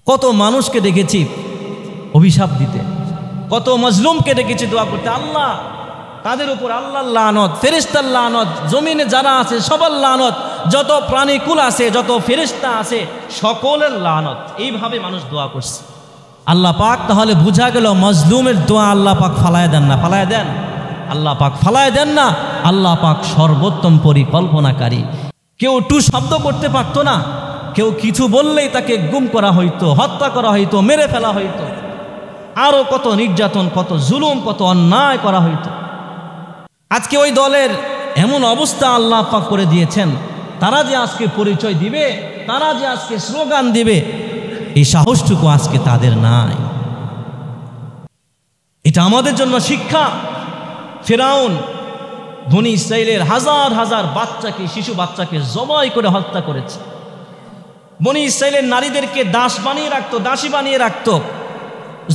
কত মানুষকে দেখেছি অভিশাপ দিতে, কত মজলুমকে দেখেছি দোয়া করতে, আল্লাহ তাদের উপর আল্লাহর লানত, ফেরেশতার লানত, জমিনে যারা আছে সবার লানত, যত প্রাণীকুল আছে, যত ফেরেশতা আছে সকলের লানত। এইভাবে মানুষ দোয়া করছে। আল্লাহ পাক তাহলে বুঝা গেল মজলুমের দোয়া আল্লাহ পাক ফালায় দেন না, ফালায় দেন? আল্লাহ পাক ফালায় দেন না। আল্লাহ পাক সর্বোত্তম পরিকল্পনাকারী। কেউ টু শব্দ করতে পারতো না, কেউ কিছু বললেই তাকে গুম করা হইতো, হত্যা করা হইতো, মেরে ফেলা হইতো, আরো কত নির্যাতন, কত জুলুম, কত অন্যায় করা হইতো। আজকে ওই দলের এমন অবস্থা আল্লাহ পাক করে দিয়েছেন, তারা যে আজকে পরিচয় দিবে, তারা যে আজকে স্লোগান দিবে, এই সাহসটুকু আজকে তাদের নাই। এটা আমাদের জন্য শিক্ষা। ফিরআউন বনি ইসরাইলের হাজার হাজার বাচ্চাকে, শিশু বাচ্চাকে জবাই করে হত্যা করেছে। বনি ইসরাইলের নারীদেরকে দাস বানিয়ে রাখতো, দাসী বানিয়ে রাখতো,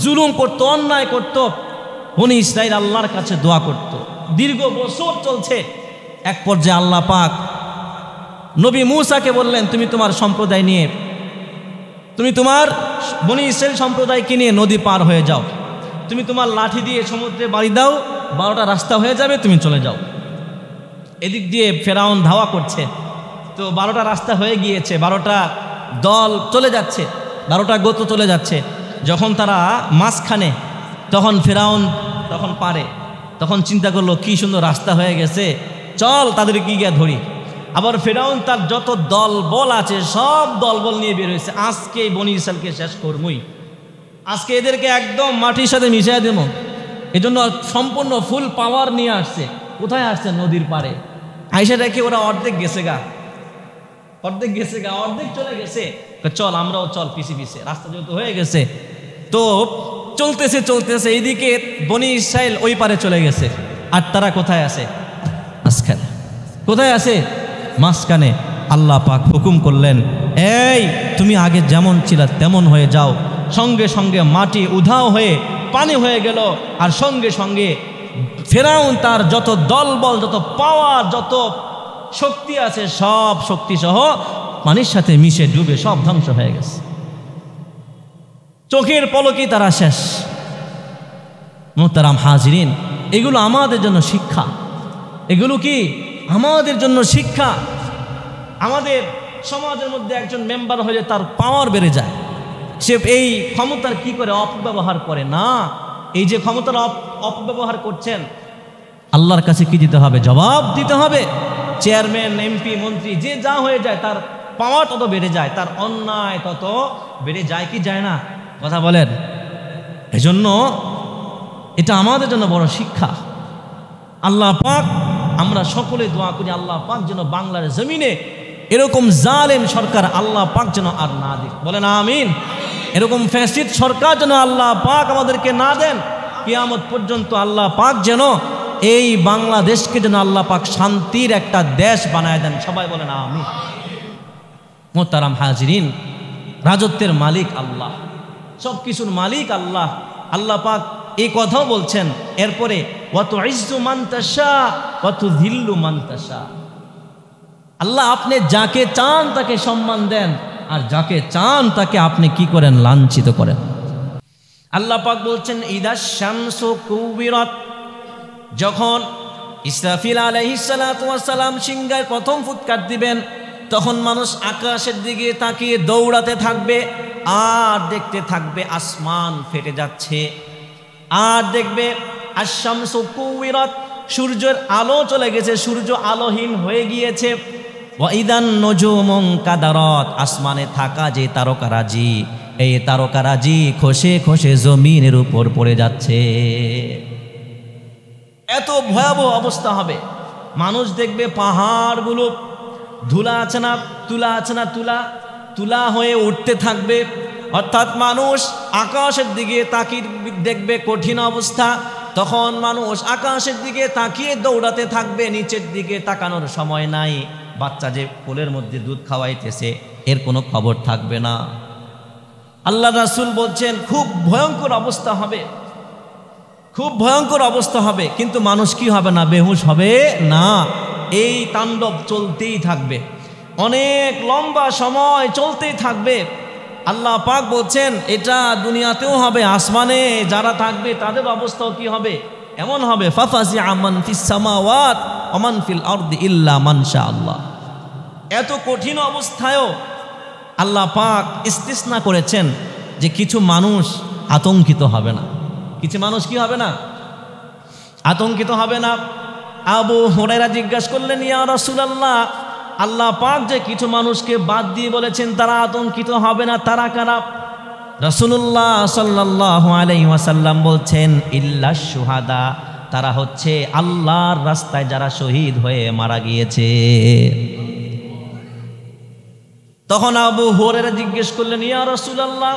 জুলুম করতো, অন্যায় করতো। বনি ইসরাইল আল্লাহর কাছে দোয়া করত, দীর্ঘ বছর চলছে। এক পর্যায়ে আল্লাহ পাক নবী মূসাকে বললেন, তুমি তোমার সম্প্রদায় নিয়ে, তুমি তোমার বনি ইসরাইল সম্প্রদায়কে নিয়ে নদী পার হয়ে যাও, তুমি তোমার লাঠি দিয়ে সমুদ্রে বাড়ি দাও, 12টা রাস্তা হয়ে যাবে, তুমি চলে যাও। এদিক দিয়ে ফেরাউন ধাওয়া করছে, তো 12টা রাস্তা হয়ে গিয়েছে, 12টা দল চলে যাচ্ছে, 12টা গোত্র চলে যাচ্ছে। যখন তারা মাঝখানে, তখন ফেরাউন তখন পারে, তখন চিন্তা করলো কি সুন্দর রাস্তা হয়ে গেছে, চল তাদের কি গিয়ে ধরি। আবার ফেরাউন তার যত দল বল আছে সব দল বল নিয়ে বের হয়েছে, আজকে বনি ইসরাইলকে শেষ করবই, আজকে এদেরকে একদম মাটির সাথে মিশিয়ে দেব। এজন্য সম্পূর্ণ ফুল পাওয়ার নিয়ে আসছে। কোথায় আসছে? নদীর পারে। আইসা দেখে ওরা অর্ধেক গেছে গা, অর্ধেক গেছে গা, অর্ধেক চলে গেছে। চল আমরাও চল পিছে পিছে, রাস্তা যেহেতু হয়ে গেছে। তো চলতেছে চলতেছে, এইদিকে বনি ইসরাইল ওই পারে চলে গেছে, আর তারা কোথায় আছে? মাঝখানে। কোথায় আছে? মাঝখানে। আল্লাহ পাক হুকুম করলেন, এই তুমি আগে যেমন ছিল তেমন হয়ে যাও। সঙ্গে সঙ্গে মাটি উধাও হয়ে পানি হয়ে গেল, আর সঙ্গে সঙ্গে ফেরাউন তার যত দলবল, যত পাওয়ার, যত শক্তি আছে সব শক্তি সহ পানির সাথে মিশে ডুবে সব ধ্বংস হয়ে গেছে। চোখের পলকেই তারা শেষ। মুহতারাম হাজিরিন, এগুলো আমাদের জন্য শিক্ষা। এগুলো কি আমাদের জন্য শিক্ষা? আমাদের সমাজের মধ্যে একজন মেম্বার হলে তার পাওয়ার বেড়ে যায়, সে এই ক্ষমতার কি করে অপব্যবহার করে না। এই যে ক্ষমতার অপব্যবহার করছেন, আল্লাহর কাছে কি দিতে হবে? জবাব দিতে হবে। চেয়ারম্যান, এমপি, মন্ত্রী যে যা হয়ে যায়, তার পাওয়ার তত বেড়ে যায়, তার অন্যায় তত বেড়ে যায় কি যায় না? কথা বলেন। এজন্য এটা আমাদের জন্য বড় শিক্ষা। আল্লাহ পাক, আমরা সকলে দোয়া করি আল্লাহ পাক যেন বাংলার জমিনে এরকম জালেম সরকার আল্লাহ পাক যেন আর না দেন। বলেন আমিন। এরকম ফ্যাসিস্ট সরকার যেন আল্লাহ পাক আমাদেরকে না দেন। কিয়ামত পর্যন্ত আল্লাহ পাক যেন এই বাংলাদেশকে যেন আল্লাহ পাক শান্তির একটা দেশ বানায় দেন। সবাই বলেন আমিন। মুহতারাম হাজিরিন, রাজত্বের মালিক আল্লাহ, সব কিছুর মালিক আল্লাহ। আল্লাহ পাক এই কথাও বলছেন এরপরে, ওয়া তুইজ্জু মান তাশা ওয়া তুযিল্লু মান তাশা। আল্লাহ আপনি যাকে চান তাকে সম্মান দেন, আর যাকে চান তাকে আপনি কি করেন? লাঞ্ছিত করেন। আল্লাহ পাক বলছেন, ইদাশ শামসু কুবিরাত, যখন ইসরাফিল আলাইহিস সালাতু ওয়াস সালাম সিংহায় প্রথম ফুৎকার দিবেন, তখন মানুষ আকাশের দিকে তাকিয়ে দৌড়াতে থাকবে, আর দেখতে থাকবে আসমান ফেটে যাচ্ছে, আর দেখবে আশ-শামসু কুবিরাত, সূর্যের আলো চলে গেছে, সূর্য আলোহীন হয়ে গিয়েছে। ওয়া ইদান নুজুমুন কাদারাত, আসমানে থাকা যে তারকারাজি, এই তারকারাজি খসে খসে জমিনের উপর পড়ে যাচ্ছে। এত ভয়াবহ অবস্থা হবে। মানুষ দেখবে পাহাড়গুলো ধুলা আছে না, তুলা আছে না, তুলা তুলা হয়ে উঠতে থাকবে। অর্থাৎ মানুষ আকাশের দিকে তাকিয়ে দেখবে কঠিন অবস্থা, তখন মানুষ আকাশের দিকে তাকিয়ে দৌড়াতে থাকবে, নিচের দিকে তাকানোর সময় নাই। বাচ্চা যে কোলের মধ্যে দুধ খাওয়াইতেছে এর কোনো খবর থাকবে না। আল্লাহ রাসূল বলছেন খুব ভয়ঙ্কর অবস্থা হবে, খুব ভয়ঙ্কর অবস্থা হবে। কিন্তু মানুষ কি হবে না? বেহুশ হবে না। এই তাণ্ডব চলতেই থাকবে, অনেক লম্বা সময় চলতেই থাকবে। আল্লাহ পাক বলছেন এটা দুনিয়াতেও হবে, আসমানে যারা থাকবে তাদের অবস্থাও কি হবে, এমন হবে ফাফাজিআ মান ফিস সামাওয়াত ওয়া মান ফিল আরদি ইল্লা মান শাআল্লাহ। এত কঠিন অবস্থায়ও আল্লাহ পাক ইস্তিসনা করেছেন যে কিছু মানুষ আতঙ্কিত হবে না। কিছু মানুষ কি হবে না? আতঙ্কিত হবে না। আবু হুরায়রা জিজ্ঞাসা করলেন, ইয়া রাসূলুল্লাহ, আল্লাহ পাক যে কিছু মানুষকে বাদ দিয়ে বলেছেন তারা আতঙ্কিত হবে না, তারা কারা? রাসূলুল্লাহ সাল্লাল্লাহু আলাইহি ওয়াসাল্লাম বলছেন, ইল্লাশ শুহাদা, তারা হচ্ছে আল্লাহর রাস্তায় যারা শহীদ হয়ে মারা গিয়েছে। তখন আবু হুরায়রা জিজ্ঞেস করলেন, ইয়া রাসূলুল্লাহ,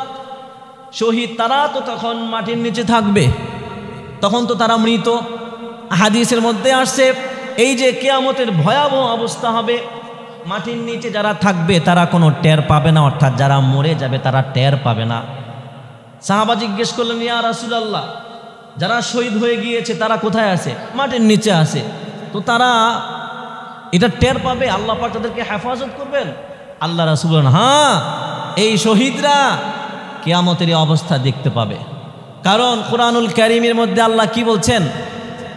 শহীদ তারা তো তখন মাটির নিচে থাকবে, তখন তো তারা মৃত। হাদিসের মধ্যে আসছে এই যে কিয়ামতের ভয়াবহ অবস্থা হবে, মাটির নিচে যারা থাকবে তারা কোনো টের পাবে না, অর্থাৎ যারা মরে যাবে তারা টের পাবে না। সাহাবা জিজ্ঞেস করলেন, ইয়া রাসূলুল্লাহ, যারা শহীদ হয়ে গিয়েছে তারা কোথায় আছে? মাটির নিচে আছে, তো তারা এটা টের পাবে, আল্লাহ পাক তাদেরকে হেফাজত করবেন? আল্লাহ রাসূল বলেন, হ্যাঁ, এই শহীদরা কিয়ামতের অবস্থা দেখতে পাবে। কারণ কুরআনুল কারীমের মধ্যে আল্লাহ কি বলছেন?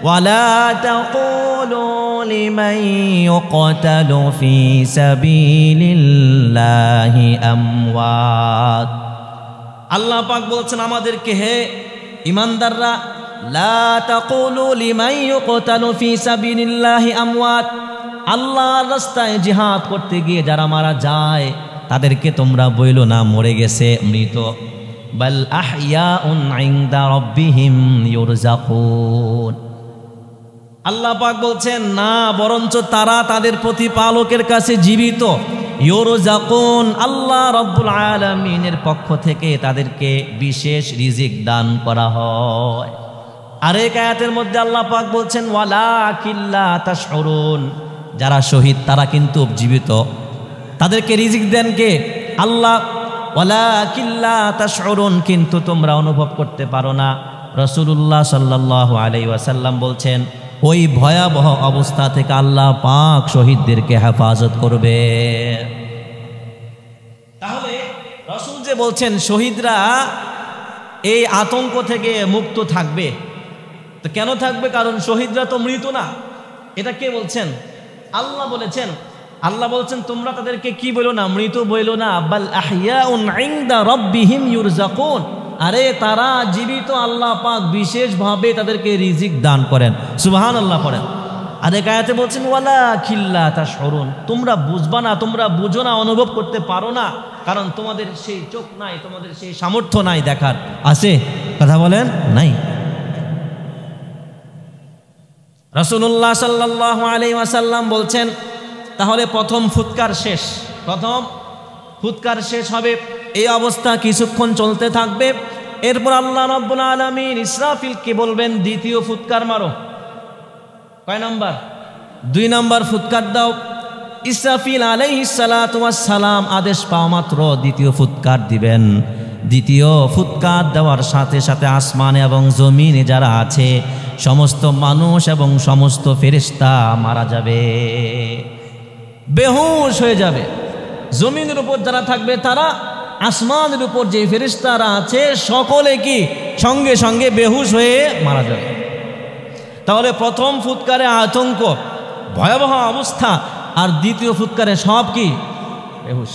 ওয়ালা তাকুলু লিমান ইউকতালু ফি সাবিলিল্লাহি আমওয়াত। আল্লাহ পাক বলছেন আমাদেরকে, হে ঈমানদাররা, লা তাকুলু লিমান ইউকতালু ফি সাবিলিল্লাহি আমওয়াত, আল্লাহর রাস্তায় জিহাদ করতে গিয়ে যারা মারা যায় তাদেরকে তোমরা বইলো না মরে গেছে, মৃত। বাল আহইয়াউন ইনদা রাব্বিহিম ইউরযাকুন। আল্লাহ পাক বলছেন না, বরঞ্চ তারা তাদের প্রতিপালকের কাছে জীবিত। ইউরযাকুন, আল্লাহ রাব্বুল আলামিনের পক্ষ থেকে তাদেরকে বিশেষ রিজিক দান করা হয়। আরেক আয়াতের মধ্যে আল্লাহ পাক বলছেন, ওয়ালাকিন লা তাশউরুন, যারা শহীদ তারা কিন্তু জীবিত, তাদেরকে রিজিক দেন কে? আল্লাহ। ওয়ালাকিন লা তাশউরুন, কিন্তু তোমরা অনুভব করতে পারো না। রাসূলুল্লাহ সাল্লাল্লাহু আলাইহি ওয়াসাল্লাম বলছেন ওই ভয়াবহ অবস্থা থেকে আল্লাহ পাক শহীদদেরকে হেফাজত করবে। তাহলে রাসূল যে বলছেন শহীদরা এই আতঙ্ক থেকে মুক্ত থাকবে, তো কেন থাকবে? কারণ শহীদরা তো মৃত না। এটা কে বলছেন? আল্লাহ বলেছেন। আল্লাহ বলছেন তোমরা তাদেরকে কি বলো না, মৃত বইলো না, বাল আহইয়াউন ইনদা রাব্বিহিম ইউরযাকুন, আরে তারা জীবিত, আল্লাহ পাক বিশেষভাবে তাদেরকে রিজিক দান করেন। সুবহানাল্লাহ পড়েন। আরেক আয়াতে বলছেন ওয়ালাকিন লা তাশউরুন, তোমরা বুঝবা না, তোমরা বুঝো না, অনুভব করতে পারো না, কারণ তোমাদের সেই চোখ নাই, তোমাদের সেই সামর্থ্য নাই দেখার। আছে? কথা বলেন নাই। রাসূলুল্লাহ সাল্লাল্লাহু আলাইহি ওয়াসাল্লাম বলছেন তাহলে প্রথম ফুৎকার শেষ, প্রথম ফুৎকার শেষ হবে, এই অবস্থা কিছুক্ষণ চলতে থাকবে। এরপর আল্লাহ রাব্বুল আলামিন ইসরাফিলকে বলবেন দ্বিতীয় ফুৎকার মারো। কয় নাম্বার? 2 নাম্বার ফুৎকার দাও। ইসরাফিল আলাইহিস সালাতু ওয়াস সালাম আদেশ পাওয়া মাত্র দ্বিতীয় ফুৎকার দিবেন। দ্বিতীয় ফুৎকার দেওয়ার সাথে সাথে আসমানে এবং জমিনে যারা আছে সমস্ত মানুষ এবং সমস্ত ফেরেশতা মারা যাবে, বেহুশ হয়ে যাবে। জমিনের উপর যারা থাকবে তারা, আসমানের উপর যে ফেরেশতারা আছে সকলে কি সঙ্গে সঙ্গে বেহুশ হয়ে মারা যাবে। তাহলে প্রথম ফুৎকারে আতঙ্ক, ভয়াবহ অবস্থা, আর দ্বিতীয় ফুৎকারে সব কি বেহুশ।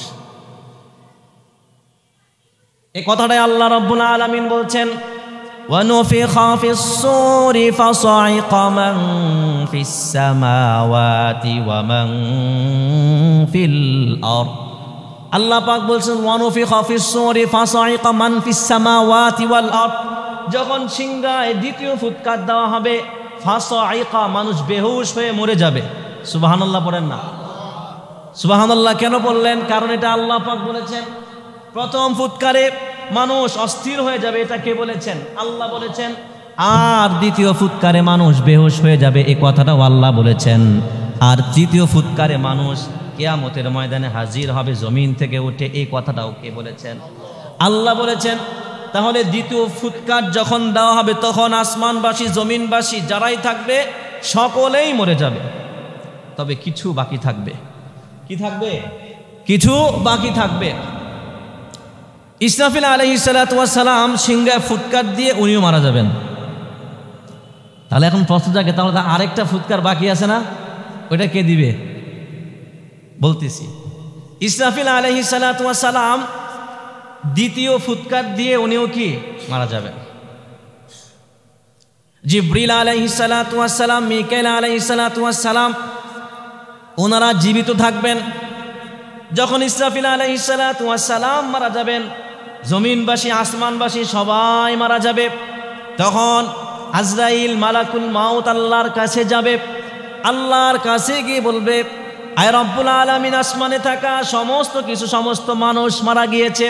এই কথাটাই আল্লাহ রাব্বুল আলামিন বলছেন ওয়ানুফিখা ফিস-সূরি ফাসাইকা মান ফিস-সামাওয়াতি ওয়া মান ফিল আরদ। আল্লাহ পাক বলছেন ওয়ানুফিখা ফিস-সূরি ফাসাইকা মান ফিস-সামাওয়াতি ওয়াল আরদ, যখন সিংহায় দ্বিতীয় ফুৎকার দেওয়া হবে, ফাসাইকা মানুষ বেহুশ হয়ে মরে যাবে। সুবহানাল্লাহ পড়েন না? সুবহানাল্লাহ কেন বললেন? কারণ এটা আল্লাহ পাক বলেছেন। প্রথম ফুৎকারে মানুষ অস্থির হয়ে যাবে, এটা কে বলেছেন? আল্লাহ বলেছেন। আর দ্বিতীয় ফুৎকারে মানুষ বেহুশ হয়ে যাবে, এই কথাটাও আল্লাহ বলেছেন। আর তৃতীয় ফুৎকারে মানুষ কিয়ামতের ময়দানে হাজির হবে জমিন থেকে উঠে, এই কথাটাও কে বলেছেন? আল্লাহ বলেছেন। তাহলে দ্বিতীয় ফুৎকার যখন দেওয়া হবে তখন আসমানবাসী জমিনবাসী যারাই থাকবে সকলেই মরে যাবে, তবে কিছু বাকি থাকবে। কি থাকবে? কিছু বাকি থাকবে। ইসরাফিল আলাইহিস সালাতু ওয়াস সালাম সিংহায় ফুৎকার দিয়ে উনিও মারা যাবেন। তাহলে এখন প্রশ্ন জাগে, তাহলে আরেকটা ফুৎকার বাকি আছে না, ওইটা কে দিবে? বলতেছি, ইসরাফিল আলাইহিস সালাতু ওয়াস সালাম দ্বিতীয় ফুৎকার দিয়ে উনিও কি মারা যাবেন। জিবরিল আলাইহিস সালাতু ওয়াস সালাম, মিকাইল আলাইহিস সালাতু ওয়াস সালাম ওনারা জীবিত থাকবেন। যখন ইসরাফিল আলাইহিস সালাতু ওয়াস সালাম মারা যাবেন, জমিনবাসী আসমানবাসী সবাই মারা যাবে। তখন আজরাইল মালাকুল মাউত আল্লাহর কাছে যাবে, আল্লাহর কাছে গিয়ে বলবে, আয় রব্বুল আলামিন, আসমানে থাকা সমস্ত কিছু, সমস্ত মানুষ মারা গিয়েছে,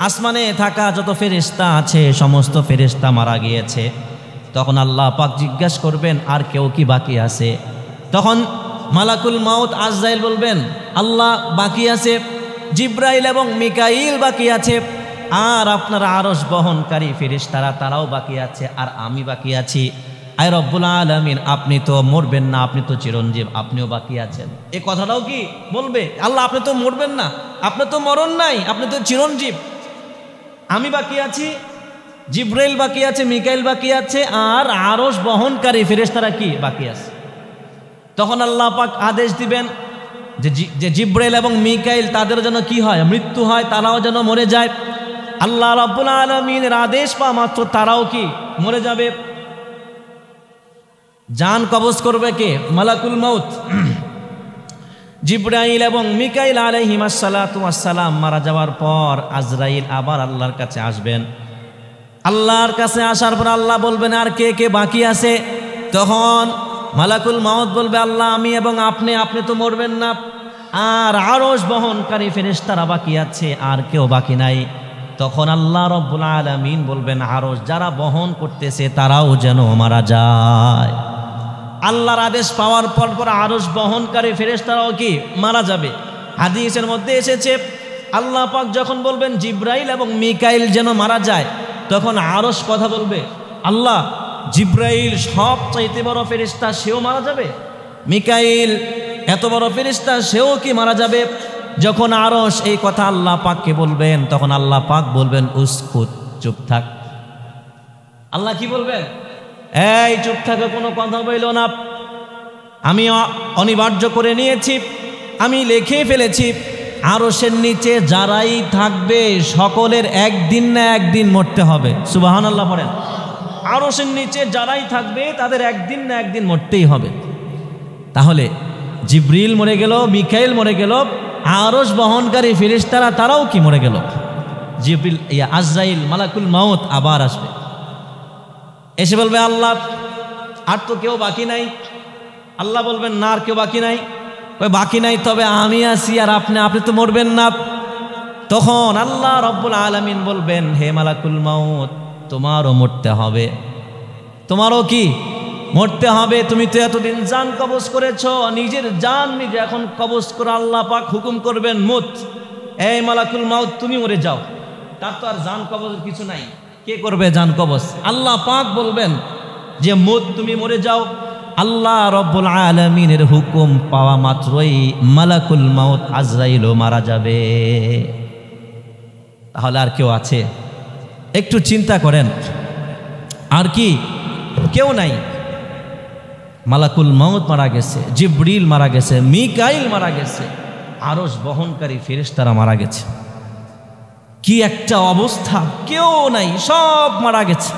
আসমানে থাকা যত ফেরেশতা আছে সমস্ত ফেরেশতা মারা গিয়েছে। তখন আল্লাহ পাক জিজ্ঞাসা করবেন, আর কেউ কি বাকি আছে? তখন মালাকুল মাউত আজরাইল বলবেন, আল্লাহ বাকি আছে, জিব্রাইল এবং মিকাইল বাকি আছে, আর আপনার আরশ বহনকারী ফেরেশতারা তারাও বাকি আছে, আর আমি বাকি আছি। আয় রব্বুল আলামিন, আপনি তো মরবেন না, আপনি তো চিরঞ্জীব, আপনিও বাকি আছেন। এই কথাটাও কি বলবে, আল্লাহ আপনি তো মরবেন না, আপনার তো মরণ নাই, আপনি তো চিরঞ্জীব, আমি বাকি আছি, জিব্রাইল বাকি আছে, মিকাইল বাকি আছে, আর আরশ বহনকারী ফেরেশতারা কি বাকি আছে। তখন আল্লাহ পাক আদেশ দিবেন যে জিব্রাইল এবং মিকাইল তাদের যেন কি হয়, মৃত্যু হয়, তারাও যেন মরে যায়। আল্লাহ রাব্বুল আলামিনের আদেশ পাওয়া মাত্র তারাও কি মরে যাবে। জান কবজ করবে কে? মালাকুল মাউত। জিব্রাইল এবং মিকাইল আলাইহিমাস সালাতু ওয়াস সালাম মারা যাওয়ার পর আজরাইল আবার আল্লাহর কাছে আসবেন। আল্লাহর কাছে আসার পর আল্লাহ বলবেন, আর কে কে বাকি আছে? তখন মালাকুল মাউত বলবে, আল্লাহ আমি এবং আপনি, আপনি তো মরবেন না, আর আরশ বহনকারী ফেরেশতারা বাকি আছে, আর কেউ বাকি নাই। তখন আল্লাহ রব্বুল আলামিন বলবেন, আরশ যারা বহন করতেছে তারাও যেন মারা যায়। আল্লাহর আদেশ পাওয়ার পর পর আরশ বহনকারী ফেরেশতারাও কি মারা যাবে। হাদিসের মধ্যে এসেছে, আল্লাহ পাক যখন বলবেন জিব্রাইল এবং মিকাইল যেন মারা যায়, তখন আরশ কথা বলবে, আল্লাহ জিব্রাইল সবচাইতে বড় ফেরেশতা, সেও মারা যাবে, মিকাইল এত বড় ফেরেশতা, সেও কি মারা যাবে। যখন আরশ এই কথা আল্লাহ পাককে বলবেন, তখন আল্লাহ পাক বলবেন, উসকুত, চুপ থাক। আল্লাহ কি বলবেন? এই চুপ থাকো, কোনো কথা বইল না, আমি অনিবার্য করে নিয়েছি, আমি লিখে ফেলেছি, আরশের নিচে যারাই থাকবে সকলের একদিন না একদিন মরতে হবে। সুবহানাল্লাহ পড়েন। আরশের নিচে যারাই থাকবে তাদের একদিন না একদিন মরতেই হবে। তাহলে জিব্রিল মরে গেল, মিকাইল মরে গেল, আরশ বহনকারী ফেরেশতারা তারাও কি মরে গেল। জিব্রিল আজরাইল মালাকুল মাউত আবার আসবে, এসে বলবে, আল্লাহ আর তো কেউ বাকি নাই। আল্লাহ বলবেন, না আর কেউ বাকি নাই। ওই বাকি নাই, তবে আমি আছি, আর আপনি, আপনি তো মরবেন না। তখন আল্লাহ রব্বুল আলামিন বলবেন, হে মালাকুল মাউত, তোমারও মরতে হবে, তোমারও কি মরতে হবে। তুমি তো এতদিন জান কবজ করেছ, নিজের জান নিজে এখন কবজ করে আল্লাহ পাক হুকুম করবেন, মুত, এই মালাকুল মাউত তুমি মরে যাও। তার তো আর জান কবজের কিছু নাই, কে করবে জান কবজ? আল্লাহ পাক বলবেন যে মুত, তুমি মরে যাও। আল্লাহ রব্বুল আলামিনের হুকুম পাওয়া মাত্রই মালাকুল মাউত আজরাইলও মারা যাবে। তাহলে আর কেউ আছে? একটু চিন্তা করেন, আর কি কেউ নাই। মালাকুল মাউত মারা গেছে, জিব্রিল মারা গেছে, মিকাইল মারা গেছে, আরশ বহনকারী ফেরেশতারা মারা গেছে। কি একটা অবস্থা, কেউ নাই, সব মারা গেছে।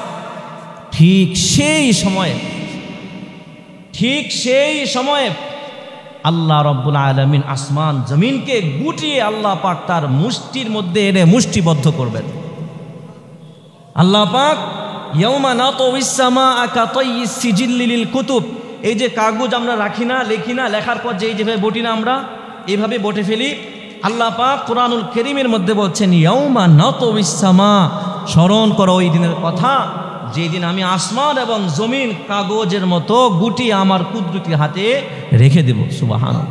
ঠিক সেই সময়ে আল্লাহ রব্বুল আলামিন আসমান জমিনকে গুটিয়ে আল্লাহ পাক তার মুষ্টির মধ্যে এনে মুষ্টিবদ্ধ করবেন। আল্লাহ পাক ইয়াউমা নাতাউইস সামাআ কাতাইয়িস সিজিল্লি লিল কুতুব, এই যে কাগজ আমরা রাখি না, লিখি না, লেখার পর যেভাবে বটি না আমরা এইভাবে বটে ফেলি, আল্লাহ পাক কুরআনুল কারীমের মধ্যে বলছেন, ইয়াউমা নাতাউইস সামা, স্মরণ করো ওই দিনের কথা যেই দিন আমি আসমান এবং জমিন কাগজের মতো গুটি আমার কুদরতি হাতে রেখে দেব। সুবহানাল্লাহ।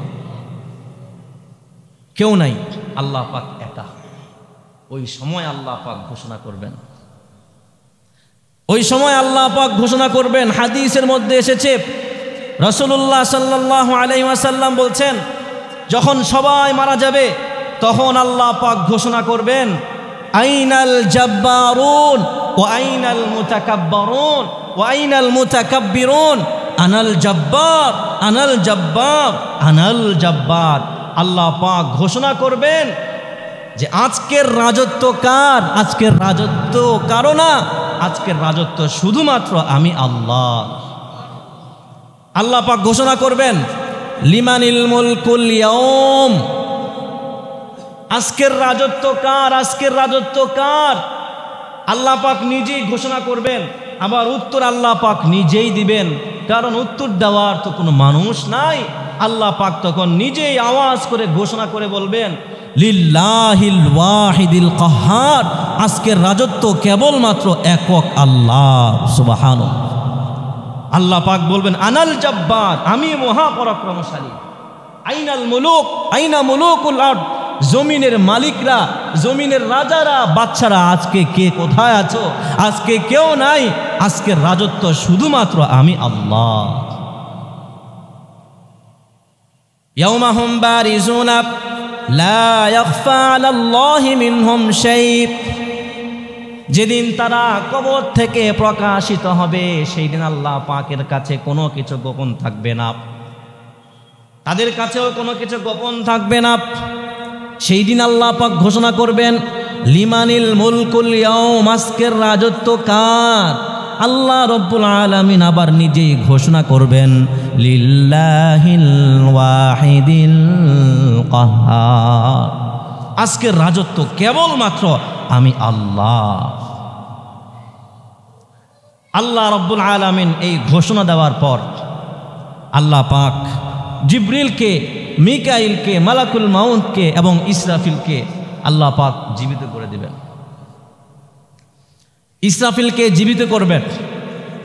কেউ নাই, আল্লাহ পাক একা। ওই সময় আল্লাহ পাক ঘোষণা করবেন, ওই সময় আল্লাহ পাক ঘোষণা করবেন। হাদিসের মধ্যে এসেছে, রাসূলুল্লাহ সাল্লাল্লাহু আলাইহি ওয়াসাল্লাম বলছেন, যখন সবাই মারা যাবে তখন আল্লাহ পাক ঘোষণা করবেন, আইনাল জাব্বারুন ওয়া আইনাল মুতাকাব্বিরুন ওয়া আইনাল মুতাকাব্বিরুন আনাল জাব্বার আনাল জাব্বার আনাল জাব্বার। আল্লাহ পাক ঘোষণা করবেন যে আজকের রাজত্ব কার? আজকের রাজত্ব কারো না, আজকের রাজত্ব শুধুমাত্র আমি আল্লাহ। আল্লাহ পাক ঘোষণা করবেন লিমানিল মুলকুল ইয়াউম, আজকের রাজত্ব কার? আজকের রাজত্ব কার? আল্লাহ পাক নিজেই ঘোষণা করবেন, আবার উত্তর আল্লাহ পাক নিজেই দিবেন, কারণ উত্তর দেওয়ার তো কোনো মানুষ নাই। আল্লাহ পাক তখন নিজেই আওয়াজ করে ঘোষণা করে বলবেন লিল্লাহিল ওয়াহিদিল কাহ্হার, আজকের রাজত্ব কেবলমাত্র একক আল্লাহ সুবহানাহু। আল্লাহ পাক বলবেন আনাল জাব্বার, আমি মহাপরাক্রমশালী। আইনাল মুলুক, আইনা মুলুকুল আরদ, জমিনের মালিকরা, জমিনের রাজারা, বাদশারা আজকে কে কোথায় আছো? আজকে কেউ নাই, আজকের রাজত্ব শুধুমাত্র আমি আল্লাহ। ইয়াউমা হুম বারিজুনা লা ইয়াখফা আলাল্লাহি মিনহুম শাই, যেদিন তারা কবর থেকে প্রকাশিত হবে সেই দিন আল্লাহ পাকের কাছে কোনো কিছু গোপন থাকবে না, তাদের কাছেও কোনো কিছু গোপন থাকবে না। সেই দিন আল্লাহ পাক ঘোষণা করবেন লিমানিল মুলকুল ইয়াউম, আজকের রাজত্ব কার? আল্লাহ রব্বুল আলামিন আবার নিজেই ঘোষণা করবেন লিল্লাহিল ওয়াহিদিল কাহ্হার, আজকের রাজত্ব কেবলমাত্র আমি আল্লাহ। আল্লাহ রব্বুল আলামিন এই ঘোষণা দেওয়ার পর আল্লাহ পাক জিবরিলকে, মিকাইলকে, মালাকুল মাউতকে এবং ইসরাফিলকে আল্লাহ পাক জীবিত করে দিবেন। ইসরাফিলকে জীবিত করবেন।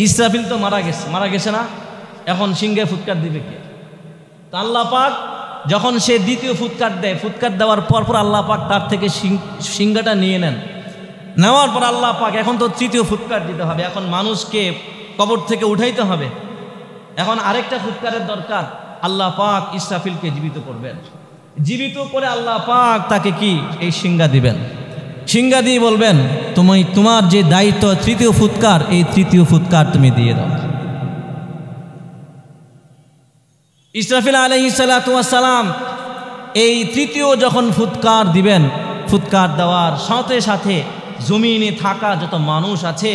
ইসরাফিল তো মারা গেছে না, এখন সিংহে ফুৎকার দিবে কে? তো আল্লাহ পাক যখন সে দ্বিতীয় ফুৎকার দেয়, ফুৎকার দেওয়ার পর আল্লাহ পাক তার থেকে সিংহটা নিয়ে নেন। নেওয়ার পর আল্লাহ পাক এখন তো তৃতীয় ফুৎকার দিতে হবে, এখন মানুষকে কবর থেকে উঠাইতে হবে, এখন আরেকটা ফুৎকারের দরকার। আল্লাহ পাক ইসরাফিলকে জীবিত করবেন। জীবিত করে আল্লাহ পাক তাকে কি এই সিংহা দিবেন। সিংহা দিয়ে বলবেন তুমি তোমার যে দায়িত্ব তৃতীয় ফুৎকার, এই তৃতীয় ফুৎকার তুমি দিয়ে দাও। ইসরাফিল আলাইহিস সালাতু ওয়াস সালাম এই তৃতীয় যখন ফুৎকার দিবেন, ফুৎকার দেওয়ার সাথে সাথে জমিনে থাকা যত মানুষ আছে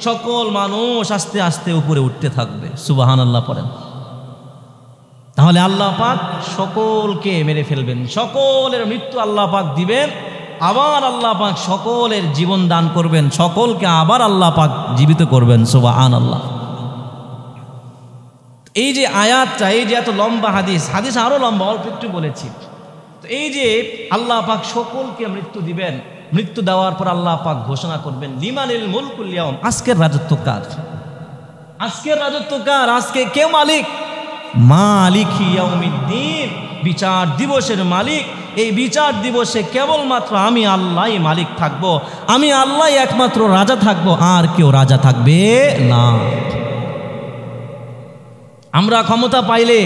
সকল মানুষ আস্তে আস্তে উপরে উঠতে থাকবে। সুবহানাল্লাহ পড়েন। তাহলে আল্লাহ পাক সকলকে মেরে ফেলবেন, সকলের মৃত্যু আল্লাহ পাক দিবেন, আবার আল্লাহ পাক সকলের জীবন দান করবেন, সকলকে আবার আল্লাহ পাক জীবিত করবেন। সুবহানাল্লাহ। এই যে আয়াতটা, এই যে এত লম্বা হাদিস আরো লম্বা, অল্প একটু বলেছি। তো এই যে আল্লাহ পাক সকলকে মৃত্যু দিবেন, মৃত্যু দেওয়ার পর আল্লাহ পাক ঘোষণা করবেন লিমানিল মুলকুল ইয়াউম, আজকের রাজত্ব কার? আজকের রাজত্ব কার? আজকে কে মালিক? মালিক ইয়াউমিদ্দিন, বিচার দিবসের মালিক। এই বিচার দিবসে কেবলমাত্র আমি আল্লাহই মালিক থাকবো, আমি আল্লাহই একমাত্র রাজা থাকবো, আর কেউ রাজা থাকবে না। আমরা ক্ষমতা পাইলে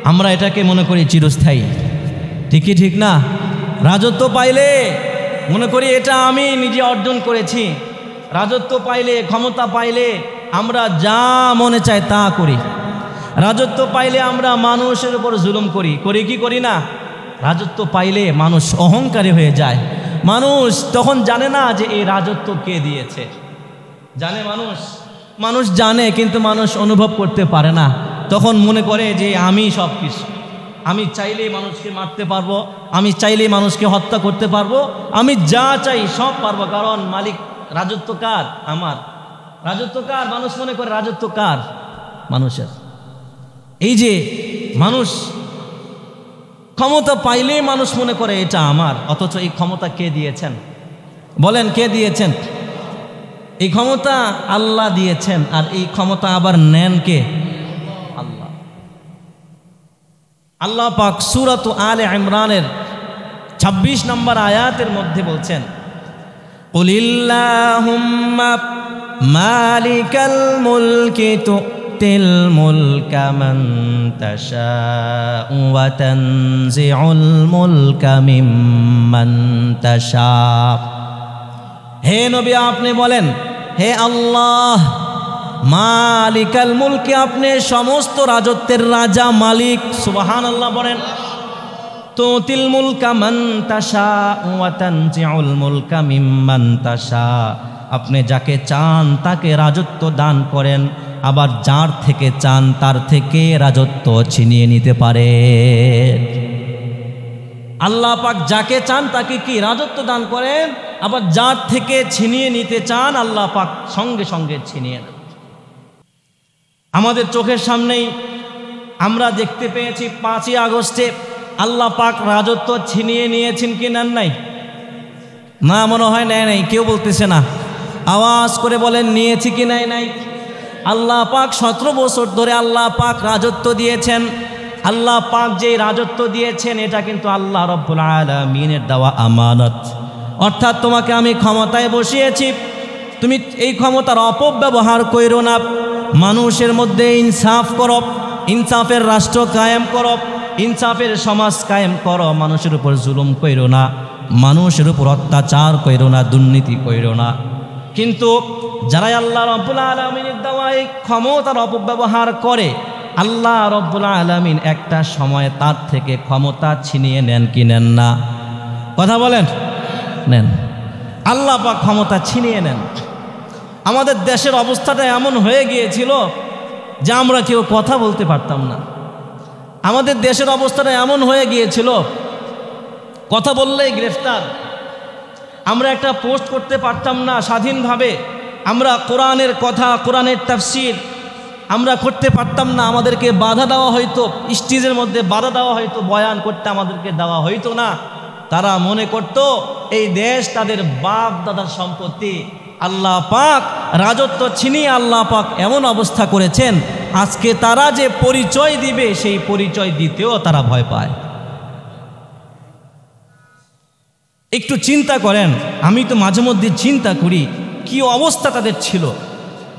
আমরা এটাকে মনে করি চিরস্থায়ী, ঠিকই ঠিক না? রাজত্ব পাইলে মনে করি এটা আমি নিজে অর্জন করেছি। রাজত্ব পাইলে, ক্ষমতা পাইলে আমরা যা মনে চায় তা করি। রাজত্ব পাইলে আমরা মানুষের উপর জুলুম করি কি করি না? রাজত্ব পাইলে মানুষ অহংকারী হয়ে যায়। মানুষ তখন জানে না যে এই রাজত্ব কে দিয়েছে। জানে মানুষ জানে, কিন্তু মানুষ অনুভব করতে পারে না। তখন মনে করে যে আমি সব কিছু, আমি চাইলেই মানুষকে মারতে পারবো, আমি চাইলেই মানুষকে হত্যা করতে পারবো, আমি যা চাই সব পারবো, কারণ মালিক। রাজত্ব কার? আমার। রাজত্ব কার? মানুষ মনে করে রাজত্ব কার? মানুষের। এই যে মানুষ ক্ষমতা পাইলেই মানুষ মনে করে এটা আমার, অথচ এই ক্ষমতা কে দিয়েছেন? বলেন কে দিয়েছেন? এই ক্ষমতা আল্লাহ দিয়েছেন, আর এই ক্ষমতা আবার নেন কে? আল্লাহ। আল্লাহ পাক সূরাত আলে ইমরানের 26 নম্বর আয়াতের মধ্যে বলছেন কুলিল্লাহুম্মা মালিকাল মুলকি তুতিল মুলকা মান তাশাউ ওয়া তানজিউল মুলকা মিম্মান তাশা হে নবী আপনি বলেন, হে আল্লাহ মালিকাল মুলকে, আপনি সমস্ত রাজত্বের রাজা, মালিক। সুবহানাল্লাহ বলেন। তুতিল মুলকা মান তাশা ওয়া তানজিউল মুলকা মিম্মান তাশা, আপনি যাকে চান তাকে রাজত্ব দান করেন, আবার যার থেকে চান তার থেকে রাজত্ব ছিনিয়ে নিতে পারে। আল্লাহ পাক যাকে চান তাকে কি রাজত্ব দান করেন, আবার যার থেকে ছিনিয়ে নিতে চান আল্লাহ পাক সঙ্গে সঙ্গে ছিনিয়ে নেন। আমাদের চোখের সামনেই আমরা দেখতে পেয়েছি 5ই আগস্টে আল্লাহ পাক রাজত্ব ছিনিয়ে নিয়েছেন কি নেন নাই? না, মনে হয় নেয় নাই। কেউ বলতেছে না, আওয়াজ করে বলেন নিয়েছি কি নেয় নাই? আল্লাহ পাক 17 বছর ধরে আল্লাহ পাক রাজত্ব দিয়েছেন। আল্লাহ পাক যে রাজত্ব দিয়েছেন এটা কিন্তু আল্লাহ রব্বুল আলামিনের দেওয়া আমানত। অর্থাৎ তোমাকে আমি ক্ষমতায় বসিয়েছি, তুমি এই ক্ষমতার অপব্যবহার কইরো না। মানুষের মধ্যে ইনসাফ করো, ইনসাফের রাষ্ট্র কায়েম করো, ইনসাফের সমাজ কায়েম করো। মানুষের উপর জুলুম কইরো না, মানুষের উপর অত্যাচার কইরো না, দুর্নীতি কইরো না। কিন্তু যারা আল্লাহ রব্বুল আলামিনের দেওয়া এই ক্ষমতার অপব্যবহার করে, আল্লাহ রব্বুল আলামিন একটা সময় তার থেকে ক্ষমতা ছিনিয়ে নেন কি নেন না? কথা বলেন, নেন। আল্লাহ পাক ক্ষমতা ছিনিয়ে নেন। আমাদের দেশের অবস্থাটা এমন হয়ে গিয়েছিল যে আমরা কেউ কথা বলতে পারতাম না। আমাদের দেশের অবস্থাটা এমন হয়ে গিয়েছিল, কথা বললেই গ্রেফতার। আমরা একটা পোস্ট করতে পারতাম না স্বাধীনভাবে। আমরা কোরআনের কথা, কোরআনের তাফসীর আমরা করতে পারতাম না। আমাদেরকে বাধা দেওয়া হইতো, স্টেজের মধ্যে বাধা দেওয়া হইতো, বয়ান করতে আমাদেরকে দেওয়া হইতো না। তারা মনে করত এই দেশ তাদের বাপ দাদার সম্পত্তি। আল্লাহ পাক রাজত্ব ছিনিয়ে আল্লাহ পাক এমন অবস্থা করেছেন, আজকে তারা যে পরিচয় দিবে সেই পরিচয় দিতেও তারা ভয় পায়। একটু চিন্তা করেন, আমি তো মাঝে মধ্যে চিন্তা করি কি অবস্থা তাদের ছিল।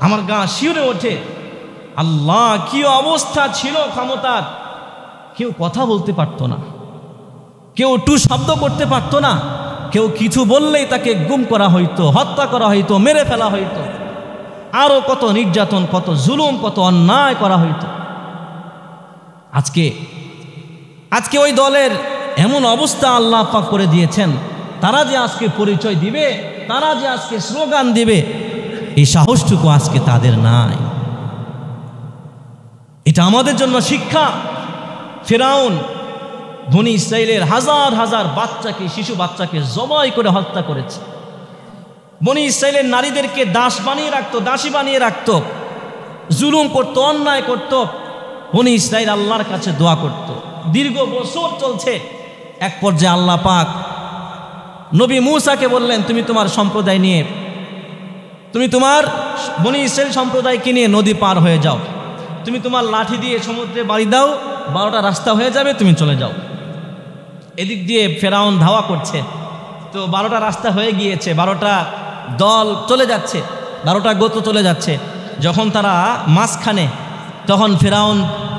আমার গা শিউরে ওঠে। আল্লাহ, কি অবস্থা ছিল ক্ষমতার! কেউ কথা বলতে পারতো না, কেউ টু শব্দ করতে পারতো না, কেউ কিছু বললেই তাকে গুম করা হইতো, হত্যা করা হইতো, মেরে ফেলা হইতো, আরো কত নির্যাতন, কত জুলুম, কত অন্যায় করা হইতো। আজকে ওই দলের এমন অবস্থা আল্লাহ পাক করে দিয়েছেন, তারা যে আজকে পরিচয় দিবে, তারা যে আজকে স্লোগান দিবে, এই সাহসটুকু আজকে তাদের নাই। এটা আমাদের জন্য শিক্ষা। ফিরআউন বনি ইসরাইলের হাজার হাজার বাচ্চাকে, শিশু বাচ্চাকে জবাই করে হত্যা করেছে। বনি ইসরাইলের নারীদেরকে দাস বানিয়ে রাখতো, দাসী বানিয়ে রাখতো, জুলুম করতো, অন্যায় করতো। বনি ইসরাইল আল্লাহর কাছে দোয়া করত। দীর্ঘ বছর চলছে। এক পর্যায়ে আল্লাহ পাক নবী মূসাকে বললেন, তুমি তোমার সম্প্রদায় নিয়ে, তুমি তোমার বনি ইসরাইল সম্প্রদায়কে নিয়ে নদী পার হয়ে যাও। তুমি তোমার লাঠি দিয়ে সমুদ্রে বাড়ি দাও, 12টা রাস্তা হয়ে যাবে, তুমি চলে যাও। এদিক দিয়ে ফেরাউন ধাওয়া করছে। তো 12টা রাস্তা হয়ে গিয়েছে, 12টা দল চলে যাচ্ছে, 12টা গোত্র চলে যাচ্ছে। যখন তারা মাঝখানে, তখন ফেরাউন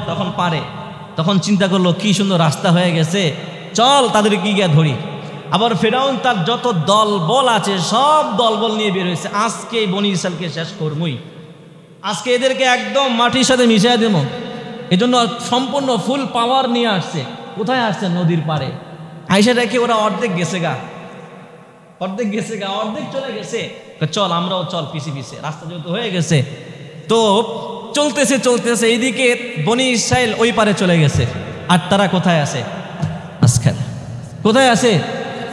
তখন পারে, তখন চিন্তা করলো কি সুন্দর রাস্তা হয়ে গেছে, চল তাদেরকে গিয়ে ধরি। আবার ফেরাউন তার যত দলবল আছে সব দলবল নিয়ে বের হয়েছে, আজকে বনি ইসরাইলকে শেষ করবই, আজকে এদেরকে একদম মাটির সাথে মিশিয়ে দেব। এজন্য সম্পূর্ণ ফুল পাওয়ার নিয়ে আসছে। কোথায় আসছে? নদীর পারে। আইসা দেখে ওরা অর্ধেক গেছে গা, অর্ধেক গেছে গা, অর্ধেক চলে গেছে। চল আমরাও চল পিছে পিছে, রাস্তা যেহেতু হয়ে গেছে। তো চলতেছে চলতেছে, এইদিকে বনি ইসরাইল ওই পারে চলে গেছে, আর তারা কোথায় আছে? মাঝখানে। কোথায় আছে?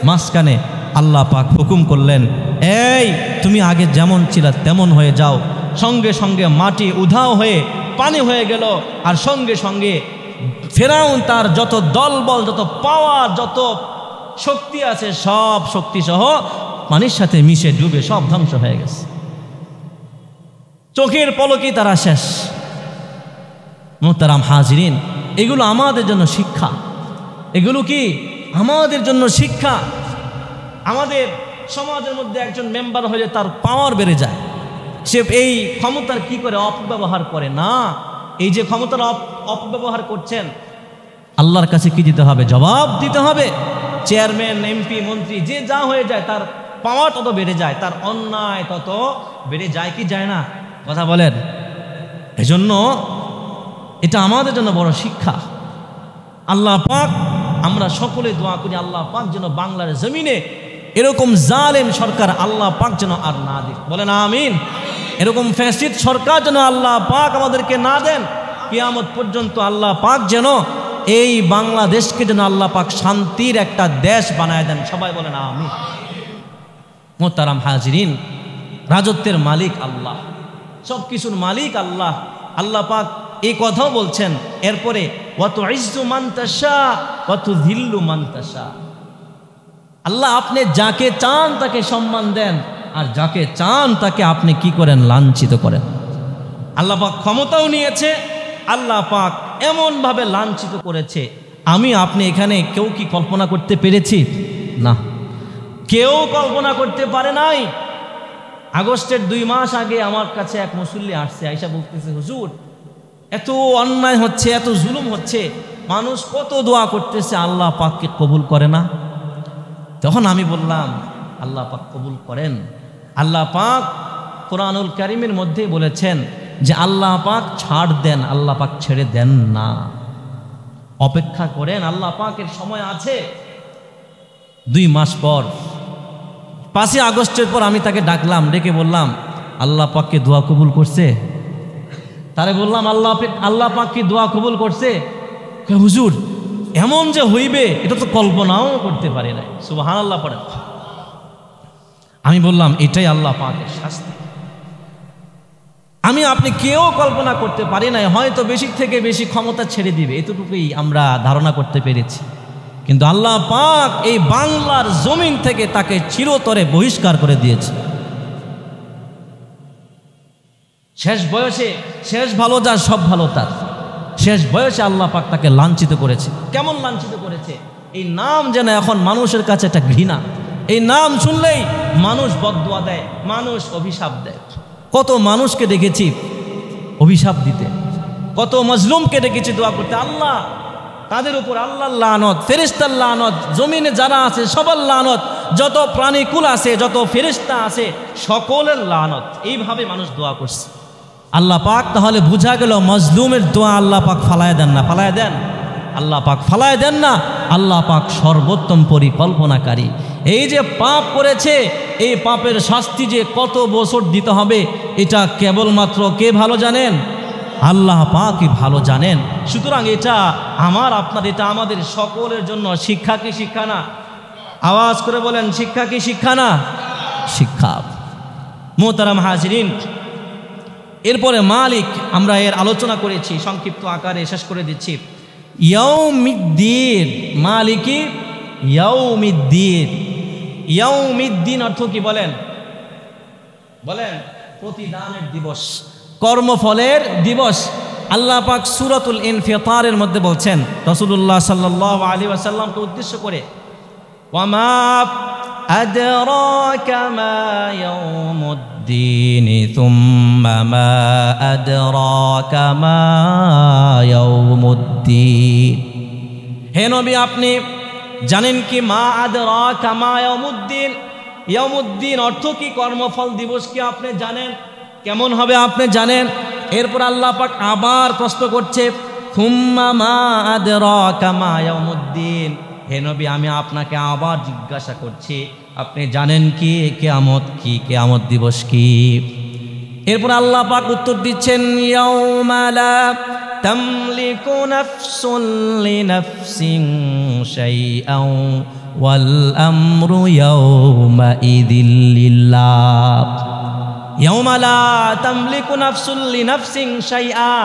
মাঝখানে। আল্লাহ পাক হুকুম করলেন, এই তুমি আগে যেমন ছিল তেমন হয়ে যাও। সঙ্গে সঙ্গে মাটি উধাও হয়ে পানি হয়ে গেল, আর সঙ্গে সঙ্গে ফেরাউন তার যত দলবল, যত পাওয়ার, যত শক্তি আছে সব শক্তি সহ পানির সাথে মিশে ডুবে সব ধ্বংস হয়ে গেছে। চোখের পলকেই তারা শেষ। মুহতারাম হাজিরিন, এগুলো আমাদের জন্য শিক্ষা। এগুলো কি আমাদের জন্য শিক্ষা? আমাদের সমাজের মধ্যে একজন মেম্বার হলে তার পাওয়ার বেড়ে যায়, সে এই ক্ষমতার কি করে অপব্যবহার করে না। এই যে ক্ষমতার অপব্যবহার করছেন, আল্লাহর কাছে কি দিতে হবে? জবাব দিতে হবে। চেয়ারম্যান, এমপি, মন্ত্রী যে যা হয়ে যায়, তার পাওয়ার তত বেড়ে যায়, তার অন্যায় তত বেড়ে যায় কি যায় না? কথা বলেন। এজন্য এটা আমাদের জন্য বড় শিক্ষা। আল্লাহ পাক, আমরা সকলে দোয়া করি আল্লাহ পাক যেন বাংলার জমিনে এরকম জালেম সরকার আল্লাহ পাক যেন আর না দেন। বলেন আমিন। এরকম ফ্যাসিস্ট সরকার যেন আল্লাহ পাক আমাদেরকে না দেন। কিয়ামত পর্যন্ত আল্লাহ পাক যেন এই বাংলাদেশকে যেন আল্লাহ পাক শান্তির একটা দেশ বানায় দেন। সবাই বলেন আমিন। মোহতারাম হাজিরিন, রাজত্বের মালিক আল্লাহ, সব কিছুর মালিক আল্লাহ। আল্লাহ পাক এই কথাও বলছেন এরপরে, ওয়া তুইজ্জু মান তাশা ওয়া তুযিল্লু মান তাশা। আল্লাহ আপনি যাকে চান তাকে সম্মান দেন, আর যাকে চান তাকে আপনি কি করেন? লাঞ্ছিত করেন। আল্লাহ পাক ক্ষমতাও নিয়েছে, আল্লাহ পাক এমনভাবে লাঞ্ছিত করেছে, আমি আপনি এখানে কেউ কি কল্পনা করতে পেরেছি? না, কেউ কল্পনা করতে পারে নাই। আগস্টের 2 মাস আগে আমার কাছে এক মুসল্লি আসছে, আয়েশা বলতেছে, হুজুর এত অন্যায় হচ্ছে, এত জুলুম হচ্ছে, মানুষ কত দোয়া করতেছে, আল্লাহ পাককে কবুল করে না। তখন আমি বললাম আল্লাহ পাক কবুল করেন। আল্লাহ পাক কোরআনুল কারীমের মধ্যেই বলেছেন যে আল্লাহ পাক ছাড় দেন, আল্লাহ পাক ছেড়ে দেন না। অপেক্ষা করেন, আল্লাহ পাকের সময় আছে। 2 মাস পর 5ই আগস্টের পর আমি তাকে ডাকলাম, ডেকে বললাম আল্লাহ পাককে দোয়া কবুল করছে? তারে বললাম আল্লাহ পাক কি দোয়া কবুল করছে? হুজুর এমন যে হইবে এটা তো কল্পনাও করতে পারি নাই। সুবহানাল্লাহ পড়েন। আমি বললাম এটাই আল্লাহ পাকের শাস্তি। আমি আপনি কেউ কল্পনা করতে পারি নাই, হয়তো বেশি থেকে বেশি ক্ষমতা ছেড়ে দিবে, এতটুকুই আমরা ধারণা করতে পেরেছি। কিন্তু আল্লাহ পাক এই বাংলার জমিন থেকে তাকে চিরতরে বহিষ্কার করে দিয়েছে। শেষ বয়সে শেষ ভালো যার সব ভালো তার, শেষ বয়সে আল্লাহ পাক তাকে লাঞ্ছিত করেছে। কেমন লাঞ্ছিত করেছে? এই নাম যেন এখন মানুষের কাছে একটা ঘৃণা। এই নাম শুনলেই মানুষ বদদুয়া দেয়, মানুষ অভিশাপ দেয়। কত মানুষকে দেখেছি অভিশাপ দিতে, কত মজলুমকে দেখেছি দোয়া করতে, আল্লাহ তাদের উপর আল্লাহর লানত, ফেরেশতার লানত, জমিনে যারা আছে সবার লানত, যত প্রাণীকুল আছে, যত ফেরেশতা আছে সকলের লানত। এইভাবে মানুষ দোয়া করছে। আল্লাহ পাক তাহলে বুঝা গেল মজলুমের দোয়া আল্লাহ পাক ফালায় দেন না। ফালায় দেন? আল্লাহ পাক ফালায় দেন না। আল্লাহ পাক সর্বোত্তম পরিকল্পনাকারী। এই যে পাপ করেছে, এই পাপের শাস্তি যে কত বছর দিতে হবে এটা কেবলমাত্র কে ভালো জানেন? আল্লাহ পাকই ভালো জানেন। সুতরাং এটা আমার আপনার, এটা আমাদের সকলের জন্য শিক্ষা কি শিক্ষা না? আওয়াজ করে বলেন, শিক্ষা কি শিক্ষা না? শিক্ষা। মোহতারাম হাজিরিন, এরপরে মালিক, আমরা এর আলোচনা করেছি, সংক্ষিপ্ত আকারে শেষ করে দিচ্ছি। ইয়াউমিদ্দিন, মালিকি ইয়াউমিদ্দিন। ইয়াউমিদ্দিন অর্থ কি বলেন? বলেন, প্রতিদানের দিবস, কর্মফলের দিবস। আল্লাহ পাক সূরাতুল ইনফিতারের মধ্যে বলছেন রাসূলুল্লাহ সাল্লাল্লাহু আলাইহি ওয়াসাল্লামকে উদ্দেশ্য করে, ওয়ামা আদরাকা মা ইয়াউমুদ্দিন সুম্মা মা আদরাকা মা ইয়াউমুদ্দিন। হে নবী, আপনি জানেন কি মা আদরাকা মা ইয়াউমুদ্দিন? ইয়াউমুদ্দিন অর্থ কি? কর্মফল দিবস কি আপনি জানেন? কেমন হবে আপনি জানেন? এরপর আল্লাহ পাক আবার প্রশ্ন করছে, সুম্মা মা আদরাকা মা ইয়াউমুদ্দিন। হে নবী, আমি আপনাকে আবার জিজ্ঞাসা করছি, আপনি জানেন কি কিয়ামত কি? কিয়ামত দিবস কি? এরপর আল্লাহ পাক উত্তর দিচ্ছেন, ইয়াউমা লা তামলিকু নাফসুন লিনাফসিন শাইআন ওয়াল আমরু ইয়াউমা ইযিল লিল্লাহ। ইয়াউমা লা তামলিকু নাফসুন লিনাফসিন শাইআ।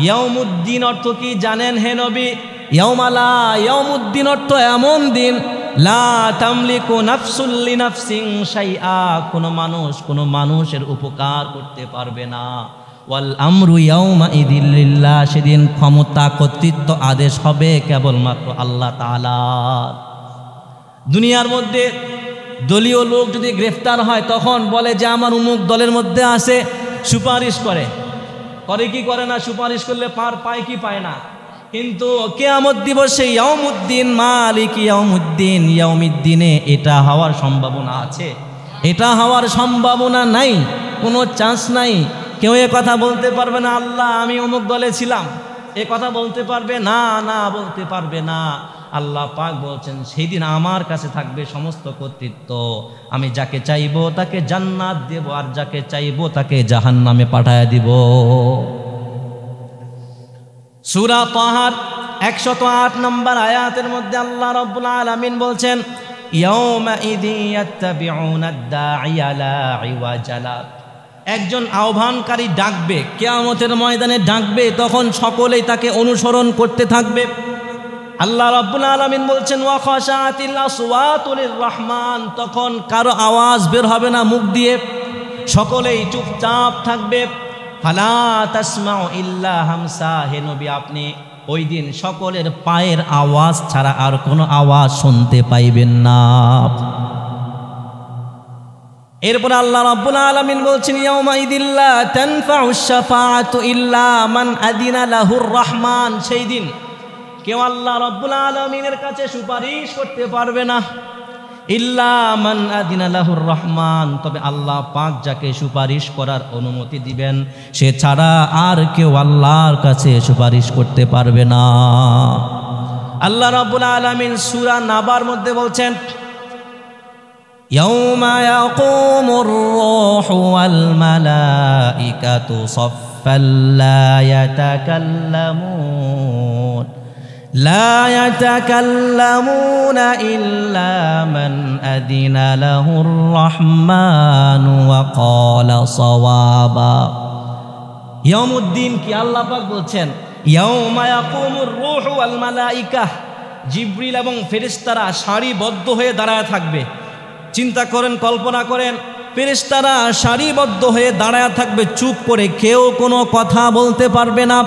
ইয়াউমুদ্দিন অর্থ কি জানেন হে নবী? ইয়াউমা লা, ইয়াউমুদ্দিন অর্থ এমন দিন, লা তামলিকু নাফসুন লিনাফসিন শাইআ, কোনো মানুষ কোনো মানুষের উপকার করতে পারবে না। ওয়াল আমরু ইয়াউমা ইযিল লিল্লাহ, সেদিন ক্ষমতা কর্তৃত্ব আদেশ হবে কেবলমাত্র আল্লাহ তাআলা। দুনিয়ার মধ্যে দলীয় লোক যদি গ্রেফতার হয় তখন বলে যে আমার অমুক দলের মধ্যে আছে, সুপারিশ করে কি করে না? সুপারিশ করলে পার পায় কি পায় না? কিন্তু কিয়ামত দিবসে ইয়াউমুদ্দিন, মালিক ইয়াউমুদ্দিন, ইয়াউমিদ্দিনে এটা হওয়ার সম্ভাবনা আছে। এটা হওয়ার সম্ভাবনা নাই, কোনো চান্স নাই। কেউ এ কথা বলতে পারবে না আল্লাহ আমি অমুক দলে ছিলাম, এ কথা বলতে পারবে না, না বলতে পারবে না। আল্লাহ পাক বলছেন সেই দিন আমার কাছে থাকবে সমস্ত কর্তৃত্ব, আমি যাকে চাইবো তাকে জান্নাত দেব, আর যাকে চাইবো তাকে জাহান্নামে পাঠায় দিব। সূরা তাহার 108 নম্বর আয়াতের মধ্যে আল্লাহ রাব্বুল আলামিন বলছেন ইয়াউমা ইযি ইয়াত্তাবিউনা আদ-দাঈয়া লা ইওয়াজা লা, একজন আহ্বানকারী ডাকবে, কিয়ামতের ময়দানে ডাকবে, তখন সকলেই তাকে অনুসরণ করতে থাকবে। আল্লাহ রাব্বুল আলামিন বলছেন ওয়া খাশাতিল আসওয়াতু লির-রহমান, তখন কারো আওয়াজ বের হবে না মুখ দিয়ে, সকলেই চুপচাপ থাকবে। ফালা তাসমাউ ইল্লা হামসা, হে নবী আপনি ওই দিন সকলের পায়ের আওয়াজ ছাড়া আর কোনো আওয়াজ শুনতে পাইবেন না। এরপর আল্লাহ রাব্বুল আলামিন বলছেন ইয়াউমা ইদিল্লা তানফাউশ শাফাআতু ইল্লা মান আদিনা লাহুর রহমান, সেই দিন কেউ আল্লাহ রাব্বুল আলামিনের কাছে সুপারিশ করতে পারবে না, ইল্লা মান আদিনা লাহুর রহমান, তবে আল্লাহ পাক যাকে সুপারিশ করার অনুমতি দিবেন সে ছাড়া আর কেউ আল্লাহর কাছে সুপারিশ করতে পারবে না। আল্লাহ রাব্বুল আলামিন সূরা নাবার মধ্যে বলছেন ইয়াউমা ইয়াকুমুর রূহু ওয়াল মালাইকাতু সাফফান লা ইয়াতাকাল্লামুন লা ইয়াতাকাল্লামুনা ইল্লা মান আদিনা লাহুর রহমানু ওয়া ক্বালা সাওয়াবা। ইয়াউমুদ্দিন কি আল্লাহ পাক বলছেন ইয়াউমা ইয়াকুমুর রূহু ওয়াল মালাইকা, জিবরিল এবং ফেরেশতারা সারিবদ্ধ হয়ে দাঁড়ায় থাকবে। চিন্তা করেন, কল্পনা করেন, ফেরেশতারা সারিবদ্ধ হয়ে দাঁড়ায় থাকবে চুপ করে, কেউ কোনো কথা বলতে পারবে না।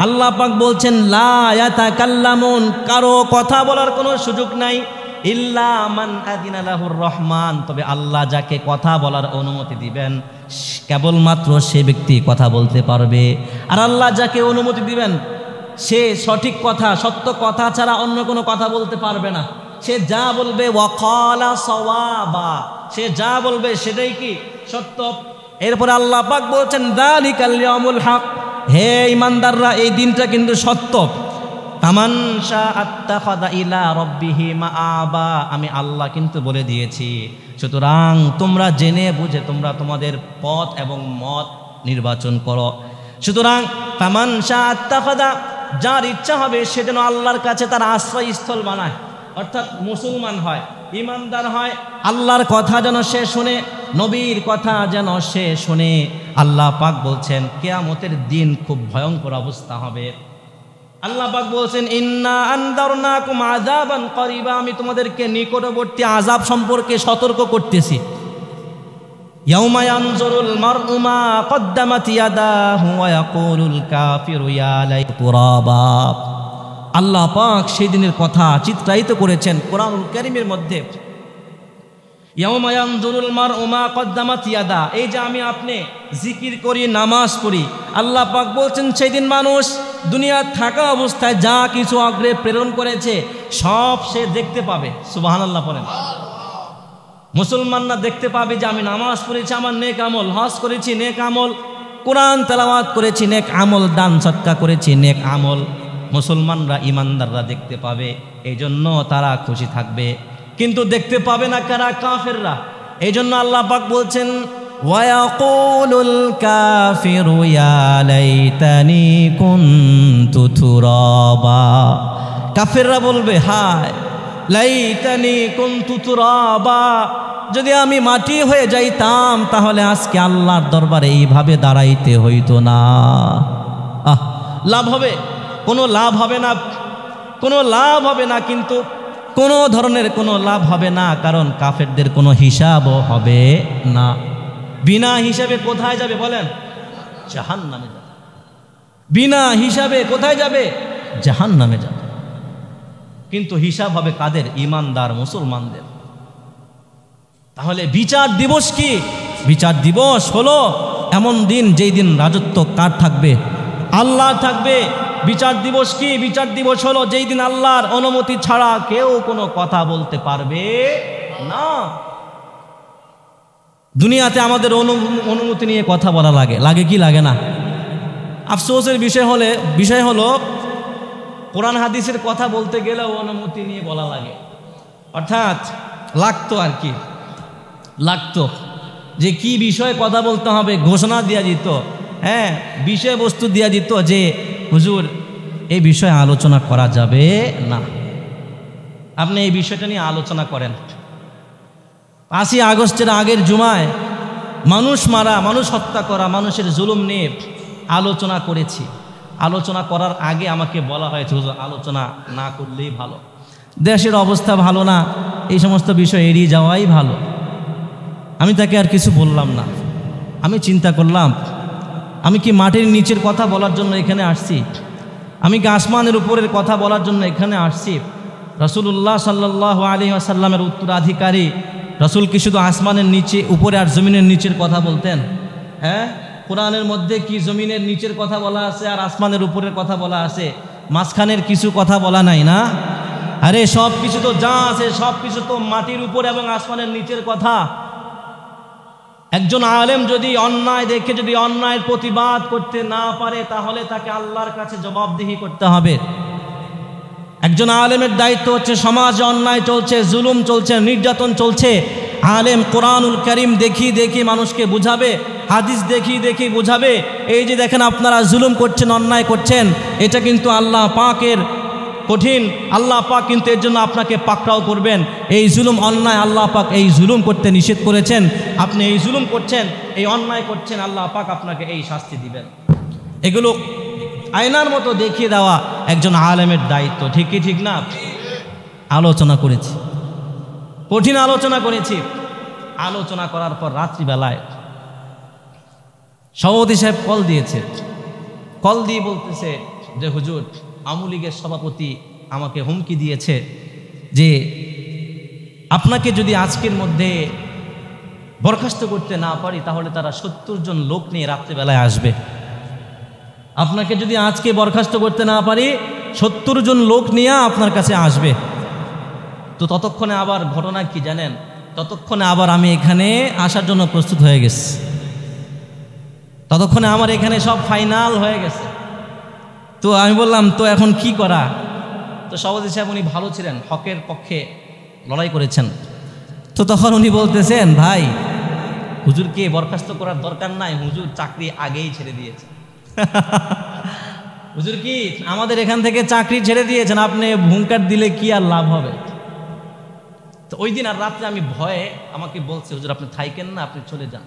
আল্লাহ পাক বলছেন লা ইয়াতাকাল্লামুন, কারো কথা বলার কোনো সুযোগ নাই, ইল্লা মান আদিনা লাহুর রহমান, তবে আল্লাহ যাকে কথা বলার অনুমতি দিবেন কেবলমাত্র সে ব্যক্তি কথা বলতে পারবে। আর আল্লাহ যাকে অনুমতি দিবেন সে সঠিক কথা, সত্য কথা ছাড়া অন্য কোনো কথা বলতে পারবে না। সে যা বলবে ওয়াকালা সাওয়াবা, সে যা বলবে সেটাই কি সত্য। এরপর আল্লাহ পাক বলছেন যালিকাল ইয়াউমুল হক, হে ঈমানদাররা এই দিনটা কিন্তু সত্য। ফামান শাআ আত্তাখাযা ইলা রাব্বিহি মাআবা, আমি আল্লাহ কিন্তু বলে দিয়েছি, সুতরাং তোমরা জেনে বুঝে তোমরা তোমাদের পথ এবং মত নির্বাচন করো। সুতরাং ফামান শাআ আত্তাখাযা, যার ইচ্ছা হবে সে যেন আল্লাহর কাছে তার আশ্রয়স্থল বানায়, অর্থাৎ মুসলমান হয়, ইমানদার হয়, আল্লাহর কথা যেন সে শুনে, নবীর কথা যেন সে শুনে। আল্লাহ পাক বলছেন কিয়ামতের দিন খুব ভয়ঙ্কর অবস্থা হবে। আল্লাহ পাক বলছেন ইন্না আনদারনাকুম আযাবান করিবা, আমি তোমাদেরকে নিকটবর্তী আযাব সম্পর্কে সতর্ক করতেছি। ইয়াউমা ইয়ানজুরুল মারউ মা কদ্দামাত ইয়াদাহু ওয়া ইয়াকুলুল কাফিরু ইয়া লাইতা তুরাবা। আল্লাহ পাক সেই দিনের কথা চিত্রায়িত করেছেন কোরআনুল কারীমের মধ্যে। ইয়াউমা ইয়ানজুরুল মারউ মা কদ্দামাত ইয়াদা, এই যে আমি আপনি জিকির করি, নামাজ পড়ি, আল্লাহ পাক বলছেন সেই দিন মানুষ দুনিয়া থাকা অবস্থায় যা কিছু অগ্রে প্রেরণ করেছে সব সে দেখতে পাবে। সুবহানাল্লাহ পড়েন। মুসলমানরা দেখতে পাবে যে আমি নামাজ পড়েছি, আমার নেক আমল, হজ করেছি নেক আমল, কোরআন তেলাওয়াত করেছি নেক আমল, দান সদকা করেছি নেক আমল। মুসলমানরা ইমানদাররা দেখতে পাবে, এই জন্য তারা খুশি থাকবে। কিন্তু দেখতে পাবে না কারা? কাফেররা। এই জন্য আল্লাহ পাক বলছেন ওয়ায়াকুলুল কাফিরু ইয়া লাইতানি কুনতু তুরাবা, কাফেররা বলবে হায় লাইতানি কুনতু তুরাবা, যদি আমি মাটি হয়ে যাইতাম তাহলে আজকে আল্লাহর দরবারে এইভাবে দাঁড়াইতে হইতো না। লাভ হবে? কোনো লাভ হবে না, কোনো লাভ হবে না, কিন্তু কোনো ধরনের কোনো লাভ হবে না, কারণ কাফেরদের কোনো হিসাবও হবে না। বিনা হিসাবে কোথায় যাবে বলেন? জাহান্নামে যাবে। বিনা হিসাবে কোথায় যাবে? জাহান্নামে যাবে। কিন্তু হিসাব হবে কাদের? ঈমানদার মুসলমানদের। তাহলে বিচার দিবস কি? বিচার দিবস হলো এমন দিন যেই দিন রাজত্ব কার থাকবে? আল্লাহ থাকবে। বিচার দিবস কি? বিচার দিবস হলো যেই দিন আল্লাহর অনুমতি ছাড়া কেউ কোনো কথা বলতে পারবে না। দুনিয়াতে আমাদের অনুমতি নিয়ে কথা বলা লাগে, লাগে কি লাগে না? আফসোসের বিষয় হলো কোরআন হাদিসের কথা বলতে গেলেও অনুমতি নিয়ে বলা লাগে। অর্থাৎ লাগতো যে কি বিষয়ে কথা বলতে হবে, ঘোষণা দেওয়া যেত, হ্যাঁ, বিষয়বস্তু দেওয়া যেত যে হুজুর এই বিষয়ে আলোচনা করা যাবে না, আপনি এই বিষয়টা নিয়ে আলোচনা করেন। 5ই আগস্টের আগের জুমায় মানুষ মারা, মানুষ হত্যা করা, মানুষের জুলুম নিয়ে আলোচনা করেছি। আলোচনা করার আগে আমাকে বলা হয়েছে হুজুর আলোচনা না করলেই ভালো, দেশের অবস্থা ভালো না, এই সমস্ত বিষয় এড়িয়ে যাওয়াই ভালো। আমি তাকে আর কিছু বললাম না। আমি চিন্তা করলাম, আমি কি মাটির নিচের কথা বলার জন্য এখানে আসছি? আমি কি আসমানের উপরের কথা বলার জন্য এখানে আসছি? রাসূলুল্লাহ সাল্লাল্লাহু আলাইহি ওয়াসাল্লামের উত্তরাধিকারী রাসূল কি শুধু আসমানের নিচে, উপরে আর জমিনের নিচের কথা বলতেন? হ্যাঁ, কোরআনের মধ্যে কি জমিনের নিচের কথা বলা আছে আর আসমানের উপরের কথা বলা আছে? মাঝখানের কিছু কথা বলা নাই না? আরে সব কিছু তো যা আছে সব কিছু তো মাটির উপর এবং আসমানের নিচের কথা। একজন আলেম যদি অন্যায় দেখে যদি অন্যায়ের প্রতিবাদ করতে না পারে তাহলে তাকে আল্লাহর কাছে জবাবদিহি করতে হবে। একজন আলেমের দায়িত্ব হচ্ছে সমাজে অন্যায় চলছে, জুলুম চলছে, নির্যাতন চলছে, আলেম কোরআনুল কারীম দেখি মানুষকে বুঝাবে, হাদিস দেখি বুঝাবে। এই যে দেখেন আপনারা জুলুম করছেন, অন্যায় করছেন, এটা কিন্তু আল্লাহ পাকের কঠিন, আল্লাহ পাক কিন্তু এর জন্য আপনাকে পাকড়াও করবেন। এই জুলুম অন্যায়, আল্লাহ পাক এই জুলুম করতে নিষেধ করেছেন, আপনি এই জুলুম করছেন, এই অন্যায় করছেন, আল্লাহ পাক আপনাকে এই শাস্তি দিবেন। এগুলো আয়নার মতো দেখিয়ে দেওয়া একজন আলেমের দায়িত্ব, ঠিকই ঠিক না? আলোচনা করেছি, কঠিন আলোচনা করেছি। আলোচনা করার পর রাত্রিবেলায় সভাপতি সাহেব কল দিয়েছে, কল দিয়ে বলতেছে যে হুজুর আওয়ামী লীগের সভাপতি আমাকে হুমকি দিয়েছে যে আপনাকে যদি আজকের মধ্যে বরখাস্ত করতে না পারি তাহলে তারা 70 জন লোক নিয়ে রাত্রিবেলায় আসবে। আপনাকে যদি আজকে বরখাস্ত করতে না পারি 70 জন লোক নিয়ে আপনার কাছে আসবে। তো ততক্ষণে আবার ঘটনা কি জানেন? ততক্ষণে আবার আমি এখানে আসার জন্য প্রস্তুত হয়ে গেছি, ততক্ষণে আমার এখানে সব ফাইনাল হয়ে গেছে। তো আমি বললাম তো এখন কি করা? তো সভাপতি সাহেব উনি ভালো ছিলেন, হকের পক্ষে লড়াই করেছেন। তো তখন উনি বলতেছেন ভাই হুজুরকে বরখাস্ত করার দরকার নাই, হুজুর চাকরি আগেই ছেড়ে দিয়েছে। হুজুর কি আমাদের এখান থেকে চাকরি ছেড়ে দিয়েছেন, আপনি হুঙ্কার দিলে কি আর লাভ হবে? তো ওই দিন আর রাত্রে আমি ভয়ে, আমাকে বলছে হুজুর আপনি থাইকেন না, আপনি চলে যান।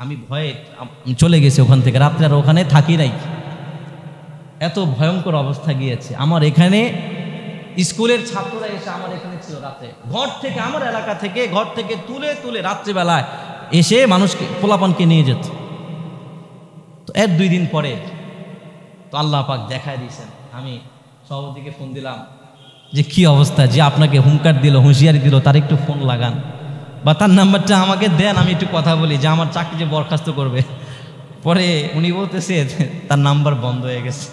আমি ভয়ে চলে গেছি ওখান থেকে, রাত্রে আর ওখানে থাকি নাই। এত ভয়ঙ্কর অবস্থা গিয়েছে। আমার এখানে স্কুলের ছাত্ররা এসে আমার এখানে ছিল রাতে, ঘর থেকে, আমার এলাকা থেকে ঘর থেকে তুলে রাত্রিবেলায় এসে মানুষকে, পোলাপানকে নিয়ে যেত। তো এর 2 দিন পরে তো আল্লাহ পাক দেখায় দিয়েছেন। আমি সভাপতিকে ফোন দিলাম যে কি অবস্থা, যে আপনাকে হুঙ্কার দিল, হুঁশিয়ারি দিল, তার একটু ফোন লাগান বা তার নাম্বারটা আমাকে দেন, আমি একটু কথা বলি যে আমার চাকরি যে বরখাস্ত করবে। পরে উনি বলতেছে তার নাম্বার বন্ধ হয়ে গেছে।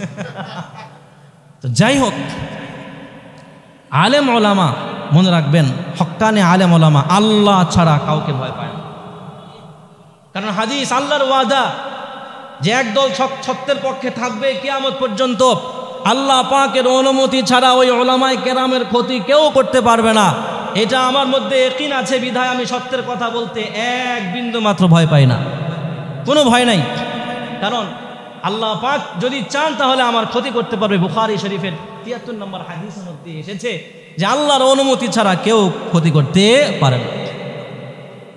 তো যাই হোক, আলেম ওলামা মনে রাখবেন, হক্কানে আলেম ওলামা আল্লাহ ছাড়া কাউকে ভয় পায় না। কারণ হাদিস, আল্লাহর ওয়াদা যে একদল সত্যের পক্ষে থাকবে কিয়ামত পর্যন্ত, আল্লাহ পাকের অনুমতি ছাড়া ওই ওলামায়ে কেরামের ক্ষতি কেউ করতে পারবে না। এটা আমার মধ্যে ইয়াকিন আছে, বিধায় আমি সত্যের কথা বলতে এক বিন্দু মাত্র ভয় পাই না, কোনো ভয় নাই। কারণ আল্লাহ পাক যদি চান তাহলে আমার ক্ষতি করতে পারবে। বুখারী শরীফের 73 নম্বর হাদিসের মধ্যে এসেছে যে আল্লাহর অনুমতি ছাড়া কেউ ক্ষতি করতে পারে না।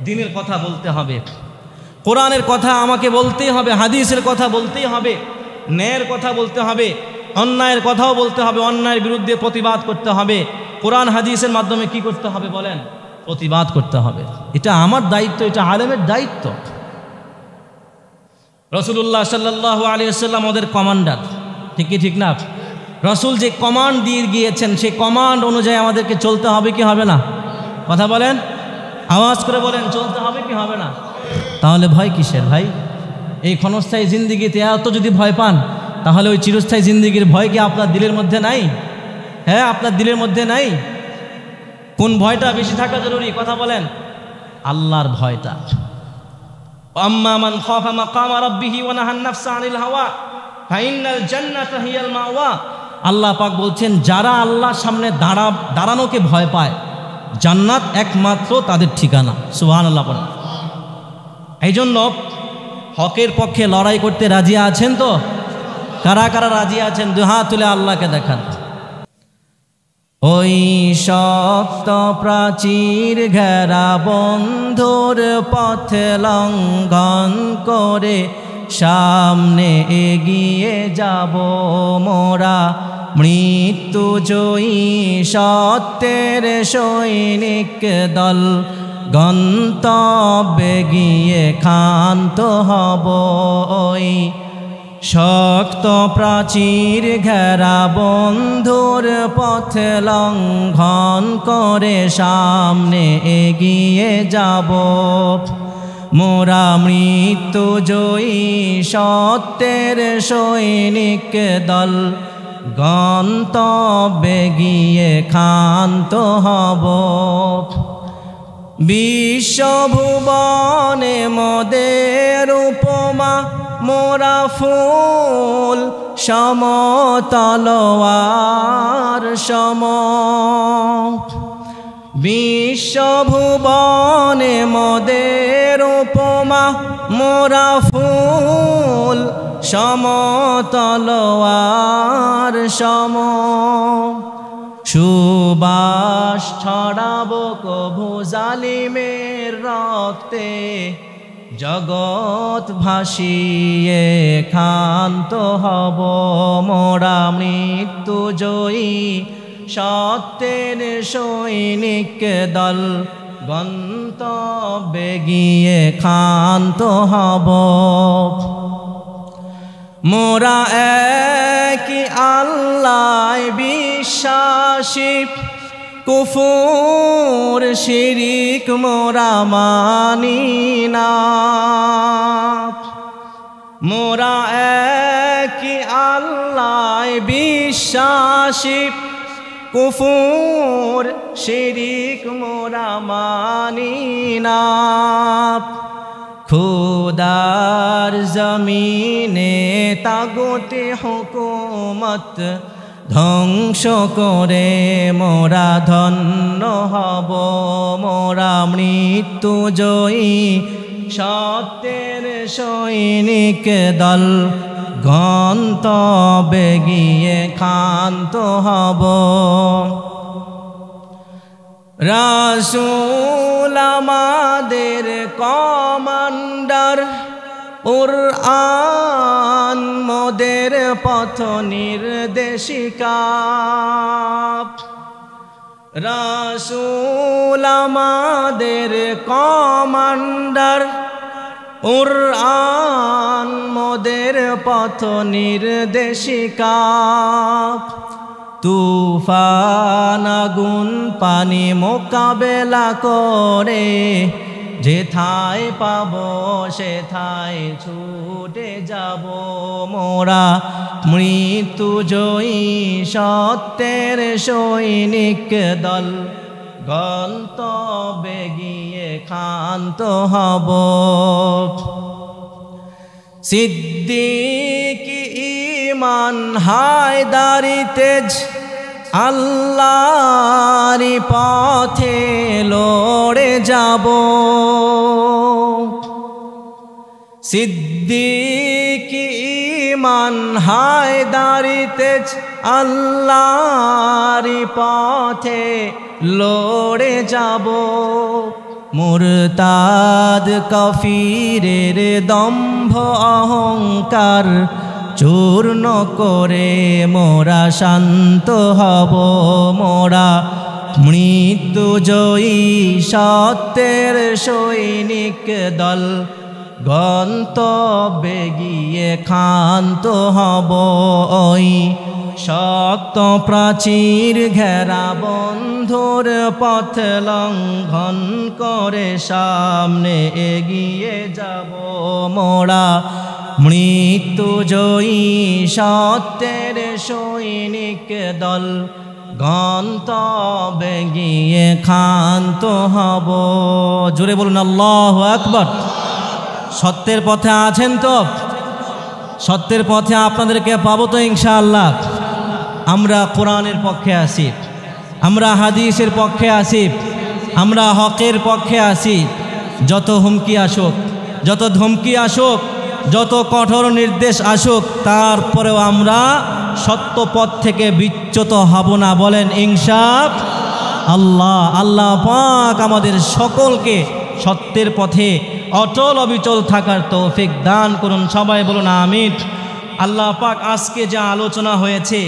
দ্বীনের কথা বলতে হবে, কোরআনের কথা আমাকে বলতেই হবে, হাদিসের কথা বলতেই হবে, ন্যায়ের কথা বলতে হবে, অন্যায়ের কথাও বলতে হবে, অন্যায়ের বিরুদ্ধে প্রতিবাদ করতে হবে। কোরআন হাদিসের মাধ্যমে কি করতে হবে বলেন? প্রতিবাদ করতে হবে। এটা আমার দায়িত্ব, এটা আলেমের দায়িত্ব। রাসূলুল্লাহ সাল্লাল্লাহু আলাইহি ওয়াসাল্লাম ওদের কমান্ডার, ঠিকই ঠিক না? রাসূল যে কমান্ড দিয়ে গিয়েছেন সেই কমান্ড অনুযায়ী আমাদেরকে চলতে হবে কি হবে না? কথা বলেন, আওয়াজ করে বলেন, চলতে হবে কি হবে না? তাহলে ভয় কিসের ভাই? এই ক্ষণস্থায়ী জিন্দিগিতে এত যদি ভয় পান তাহলে ওই চিরস্থায়ী জিন্দিগির ভয় কি আপনার দিলের মধ্যে নাই? হ্যাঁ, আপনার দিলের মধ্যে নাই? কোন ভয়টা বেশি থাকা জরুরি? কথা বলেন, আল্লাহর ভয়টা। আম্মা মান খাফা মাকামা রাব্বিহি ওয়া নাহান নাফসা আনিল হাওয়া ফাইন্নাল জান্নাতা হিয়াল মাওয়া। আল্লাহ পাক বলছেন, যারা আল্লাহর সামনে দাঁড়ানোকে ভয় পায়, জান্নাত একমাত্র তাদের ঠিকানা। সুবহানাল্লাহ বলেন। এই জন্য হকের পক্ষে লড়াই করতে রাজি আছেন তো? কারা কারা রাজি আছেন দুই হাত তুলে আল্লাহকে দেখান। ওই শক্ত প্রাচীর ঘেরা বন্ধুর পথ লঙ্ঘন করে সামনে এগিয়ে যাব মোরা, মৃত্যু জয়ী সত্যের সৈনিক দল, গন্তব্যে গিয়ে ক্ষান্ত হব। ওই শক্ত প্রাচীর ঘেরা বন্ধুর পথ লঙ্ঘন করে সামনে এগিয়ে যাব মোরা, মৃত্যু জয়ী সত্যের সৈনিক দল, গন্তব্যে গিয়ে ক্ষান্ত হব। বিশ্বভুবনে মদের উপমা মোরা ফুল সমতলোয়ার সম, বিশ্বভুবনে মদের উপমা মোরা ফুল সমতলোয়ার সম, সুবাস ছড়াবো কভু জালিমের রক্তে, জগৎ ভাসিয়ে ক্ষান্ত হব মোরা, মৃত্যু জয়ী সত্যের সৈনিক দল, গন্তব্যে গিয়ে ক্ষান্ত হব মোরা। একই আল্লাহ বিশ্বাসী, কুফুর শিরিক মোরা মানি না, মোরা একই আল্লাহ বিশ্বাসী, কুফুর শিরিক মোরা মানি না। খুদার জমিনে তাগুতি হুকুমত ধ্বংস করে মোরা ধন্য হব মোরা, মৃত্যু জয়ী সত্যের সৈনিক দল, গন্তব্যে গিয়ে ক্ষান্ত হব। রাসূল আমাদের কমান্ডার, কুরআন মোদের পথ নির্দেশিকা। রাসূল আমাদের কমান্ডার, কুরআন মোদের পথ নির্দেশিকা। তুফান আগুন পানি মোকাবেলা করে, যেথায় পাবো সেথায় ছুটে যাব মোরা, মৃত্যু জয়ী সত্যের সৈনিক দল, গন্তব্যে গিয়ে ক্ষান্ত হব। সিদ্দিক ঈমান হায়দারি তেজ, আল্লাহর পথে লড়ে যাব। সিদ্দিক ঈমান হায়দারি তেজ, আল্লাহর পথে লড়ে যাব। মুরতাদ কাফিরের দম্ভ অহংকার চূর্ণ করে মোরা শান্ত হব মোরা, মৃত্যু জয়ী সত্যের সৈনিক দল, গন্তব্যে গিয়ে ক্ষান্ত হব। ওই শক্ত প্রাচীর ঘেরা বন্ধুর পথ লঙ্ঘন করে সামনে এগিয়ে যাব মোরা, মৃত্যু জয়ী সত্যের সৈনিক দল, গন্তব্যে গিয়ে ক্ষান্ত হব। জোরে বলুন আল্লাহু আকবার। সত্যের পথে আছেন তো? সত্যের পথে আপনাদেরকে পাবো তো ইনশাআল্লাহ? আমরা কোরআনের পক্ষে আছি, আমরা হাদিসের পক্ষে আছি, আমরা হকের পক্ষে আছি। যত হুমকি আসুক, যত ধমকি আসুক, যত কঠোর নির্দেশ আসুক, তারপরেও আমরা সত্য পথ থেকে বিচ্যুত হব না। বলেন ইনশাআল্লাহ। আল্লাহ পাক আমাদের সকলকে সত্যের পথে অটল অবিচল থাকার তৌফিক দান করুন। সবাই বলুন আমিন। আল্লাহ পাক আজকে যে আলোচনা হয়েছে,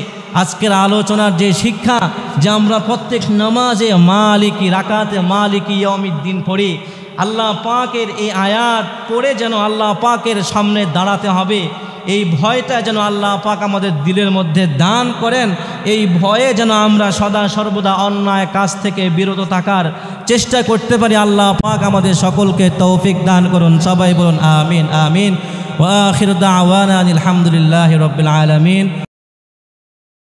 আজকের আলোচনার যে শিক্ষা, যে আমরা প্রত্যেক নামাজে মালিকি রাকাতে মালিকি ইয়াউমিদ্দিন পড়ি, আল্লাহ পাকের এই আয়াত পড়ে যেন আল্লাহ পাকের সামনে দাঁড়াতে হবে, এই ভয়টা যেন আল্লাহ পাক আমাদের দিলের মধ্যে দান করেন। এই ভয়ে যেন আমরা সদা সর্বদা অন্যায় কাজ থেকে বিরত থাকার চেষ্টা করতে পারি। আল্লাহ পাক আমাদের সকলকে তৌফিক দান করুন। সবাই বলুন আমিন আমিন। ওয়া আখিরু দাওয়ানা আলহামদুলিল্লাহি রাব্বিল আলামিন।